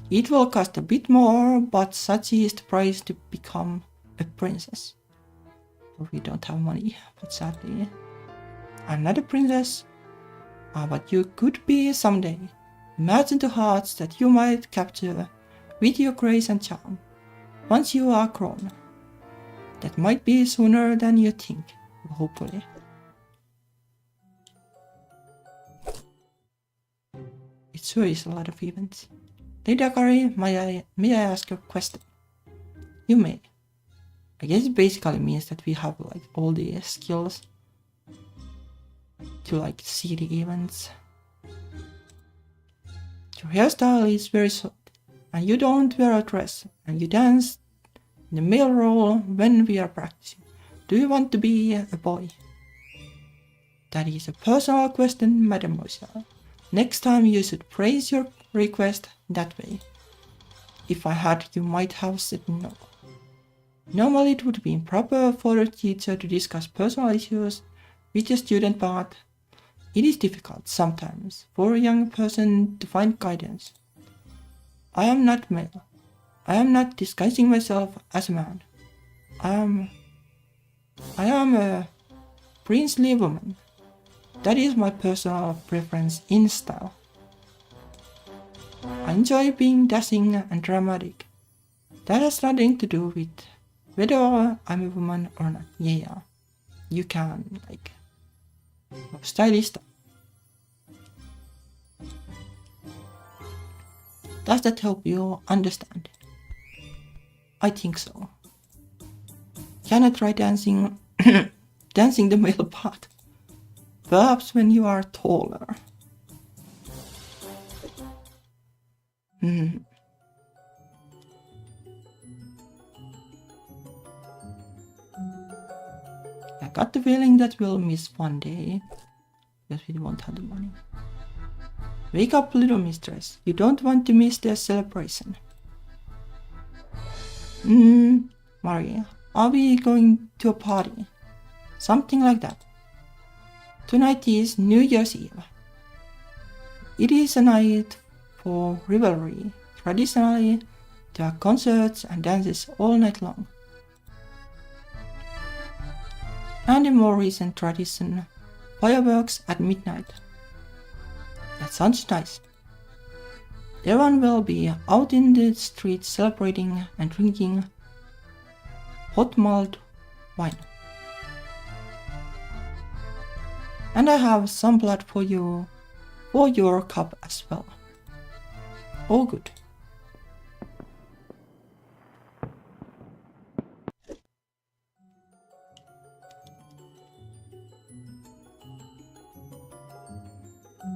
It will cost a bit more, but such is the price to become a princess. We don't have money, but sadly, I'm not a princess, but you could be someday. Imagine the hearts that you might capture with your grace and charm once you are grown. That might be sooner than you think, hopefully. It sure is a lot of events. Lady Akari, may I ask a question? You may. I guess it basically means that we have like all the skills to like see the events. Your hairstyle is very short, and you don't wear a dress, and you dance in the male role when we are practicing. Do you want to be a boy? That is a personal question, mademoiselle. Next time you should phrase your request that way. If I had, you might have said no. Normally it would be improper for a teacher to discuss personal issues with a student, but it is difficult sometimes for a young person to find guidance. I am not male. I am not disguising myself as a man. I am a princely woman. That is my personal preference in style. I enjoy being dashing and dramatic. That has nothing to do with whether I'm a woman or not. Yeah, you can like stylish stuff. Does that help you understand? I think so. Can I try dancing dancing the male part? Perhaps when you are taller. I got the feeling that we'll miss one day, because we won't have the money. Wake up, little mistress. You don't want to miss the celebration. Maria, are we going to a party? Something like that. Tonight is New Year's Eve. It is a night for revelry. Traditionally, there are concerts and dances all night long. And a more recent tradition, fireworks at midnight. That sounds nice. Everyone will be out in the streets celebrating and drinking hot mulled wine. And I have some blood for you, for your cup as well. Oh, good.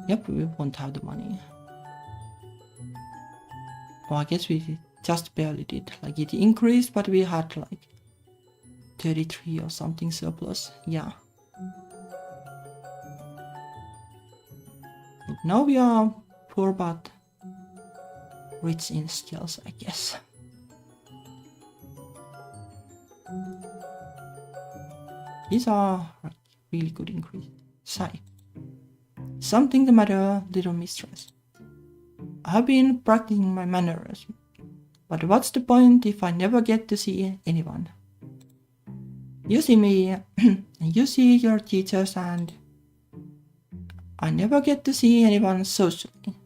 Yep, we won't have the money. Oh, I guess we just barely did. Like it increased, but we had like 33 or something surplus. Yeah. Now we are poor but rich in skills, I guess. These are really good ingredients. Sigh. Something the matter, little mistress. I have been practicing my manners, but what's the point if I never get to see anyone? You see me, you see your teachers, and I never get to see anyone socially.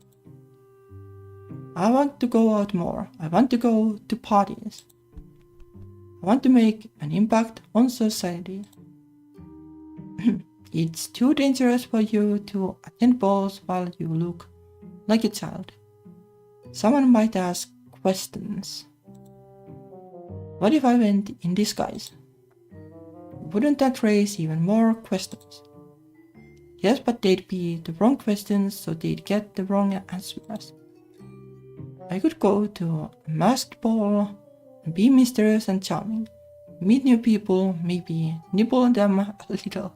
I want to go out more. I want to go to parties. I want to make an impact on society. It's too dangerous for you to attend balls while you look like a child. Someone might ask questions. What if I went in disguise? Wouldn't that raise even more questions? Yes, but they'd be the wrong questions, so they'd get the wrong answers. I could go to a masked ball and be mysterious and charming, meet new people, maybe nibble them a little.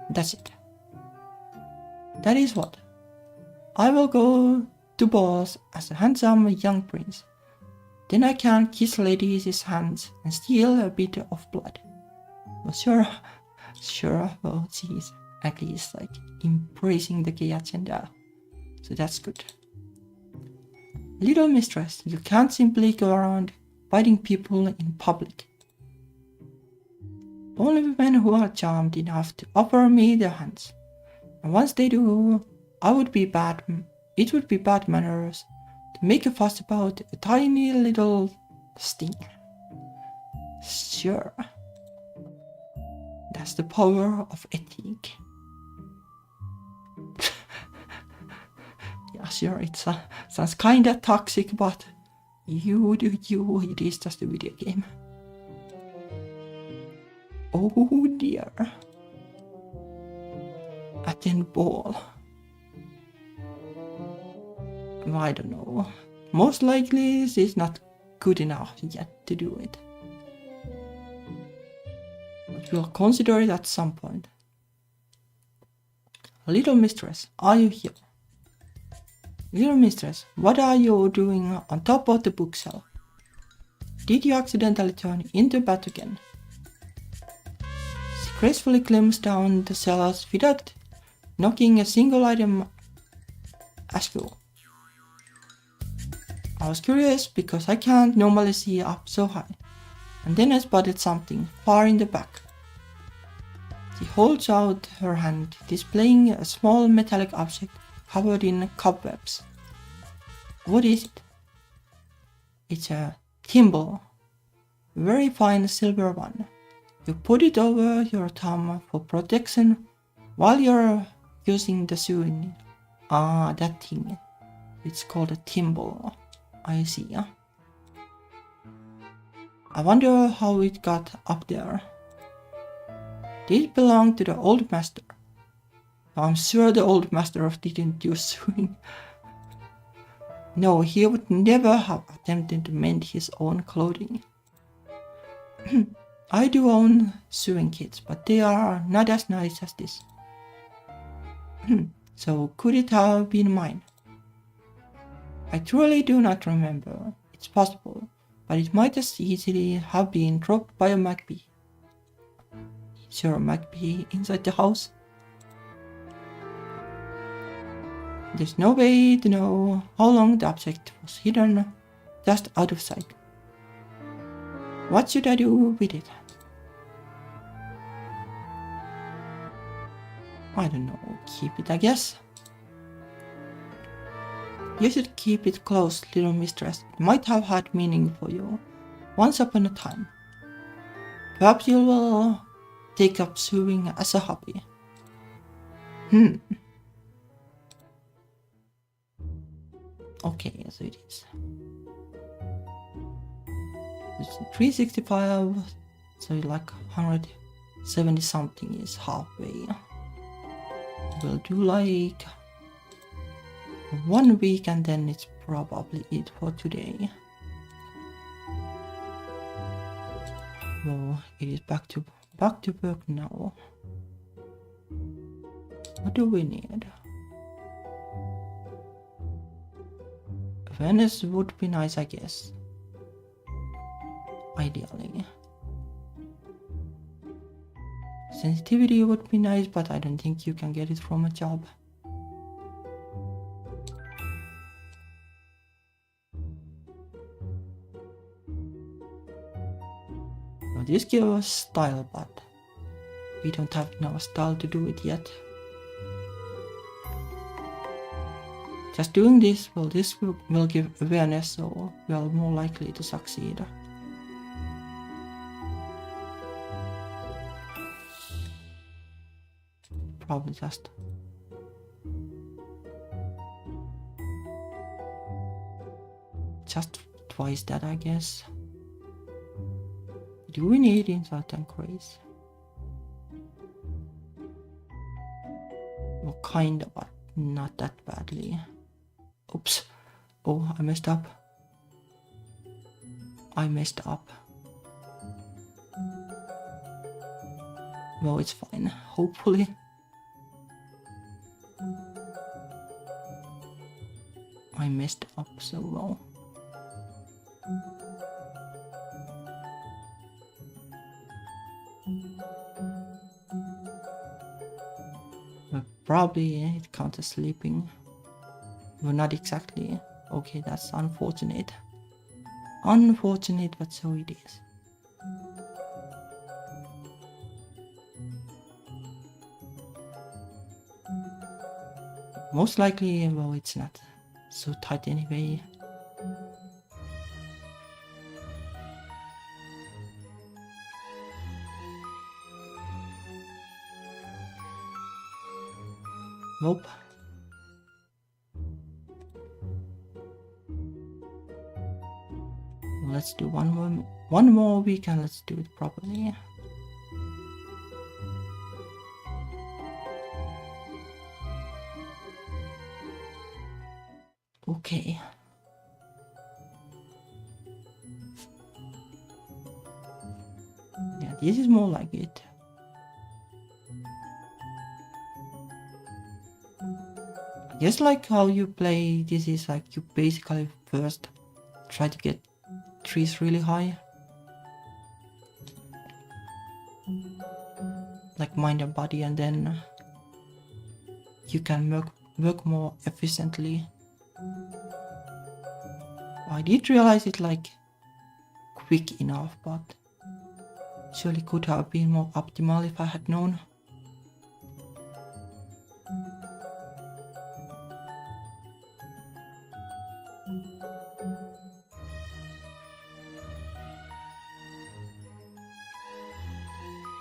That's it. That is what. I will go to balls as a handsome young prince. Then I can kiss ladies' hands and steal a bit of blood. Well, sure, well, she's at least like embracing the gay agenda. So that's good. Little mistress, you can't simply go around biting people in public. Only women who are charmed enough to offer me their hands. And once they do, it would be bad manners to make a fuss about a tiny little sting. Sure. That's the power of ethic. Yeah, sure, it sounds kinda toxic, but you do you, it is just a video game. Oh dear. Attend ball. I don't know. Most likely she's not good enough yet to do it. But we'll consider it at some point. Little mistress, are you here? Little mistress, what are you doing on top of the bookshelf? Did you accidentally turn into a bat again? She gracefully climbs down the shelves without knocking a single item askew. I was curious because I can't normally see up so high, and then I spotted something far in the back. She holds out her hand, displaying a small metallic object covered in cobwebs. What is it? It's a thimble, a very fine silver one. You put it over your thumb for protection while you're using the sewing needle. Ah, that thing. It's called a thimble. I see. I wonder how it got up there. Did it belong to the old master? I'm sure the old master didn't use sewing. No, he would never have attempted to mend his own clothing. I do own sewing kits, but they are not as nice as this. So could it have been mine? I truly do not remember. It's possible, but it might as easily have been dropped by a magpie. Is there a magpie inside the house? There's no way to know how long the object was hidden just out of sight. What should I do with it? I don't know, keep it, I guess. You should keep it close, little mistress. It might have had meaning for you once upon a time. Perhaps you will take up sewing as a hobby. Okay, so it is. It's 365, so like 170 something is halfway. We'll do like 1 week and then it's probably it for today. Well, it is back to work now. What do we need? Venice would be nice, I guess. I ideally. Sensitivity would be nice, but I don't think you can get it from a job. Well, this gives us style, but we don't have enough style to do it yet. Just doing this, well, this will give awareness, so we are more likely to succeed. Probably just twice that, I guess. Do we need insight and grace? Well, kinda, but not that badly. Oops. Oh, I messed up. Well, it's fine, hopefully. I messed up so well. But probably it counts as sleeping. Well, not exactly. Okay, that's unfortunate. Unfortunate, but so it is. Most likely, well, it's not so tight anyway. Nope. Let's do one more week and let's do it properly. Okay. Yeah, this is more like it. Just like how you play, this is like you basically first try to get trees really high. Like mind and body, and then you can work more efficiently. I did realize it like quick enough, but surely could have been more optimal if I had known.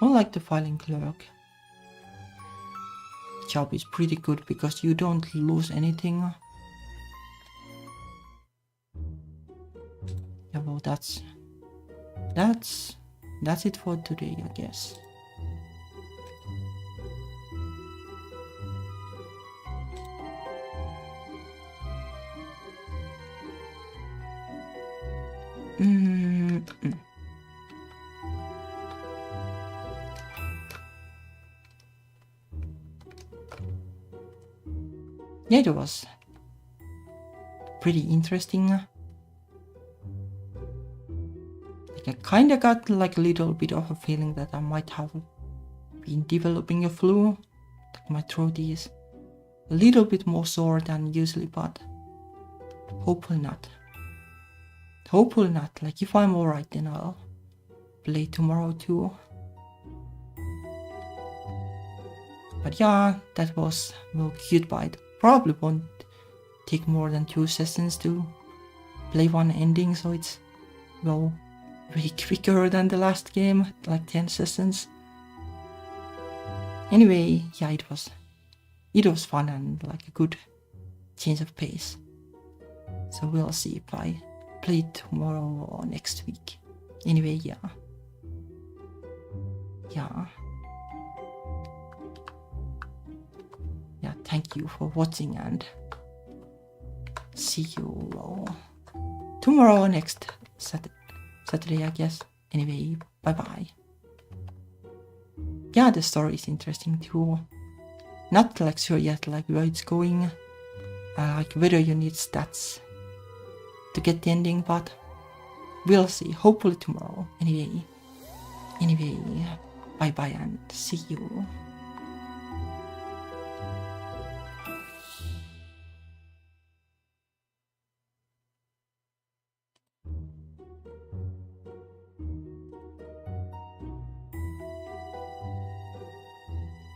Unlike the filing clerk, the job is pretty good because you don't lose anything. Yeah, well, that's it for today, I guess. Yeah, it was pretty interesting. Like I kinda got like a little bit of a feeling that I might have been developing a flu. Like my throat is a little bit more sore than usually, but hopefully not. Hopefully not. Like if I'm alright, then I'll play tomorrow too. But yeah, that was well goodbye. Probably won't take more than 2 sessions to play one ending, so it's well way quicker than the last game, like 10 sessions. Anyway, yeah, it was fun and like a good change of pace. So we'll see if I play tomorrow or next week. Anyway, yeah. Thank you for watching and see you all tomorrow or next Saturday, I guess. Anyway, bye bye. Yeah, the story is interesting too. Not like sure yet like where it's going, like whether you need stats to get the ending, but we'll see. Hopefully tomorrow. Anyway, bye bye and see you.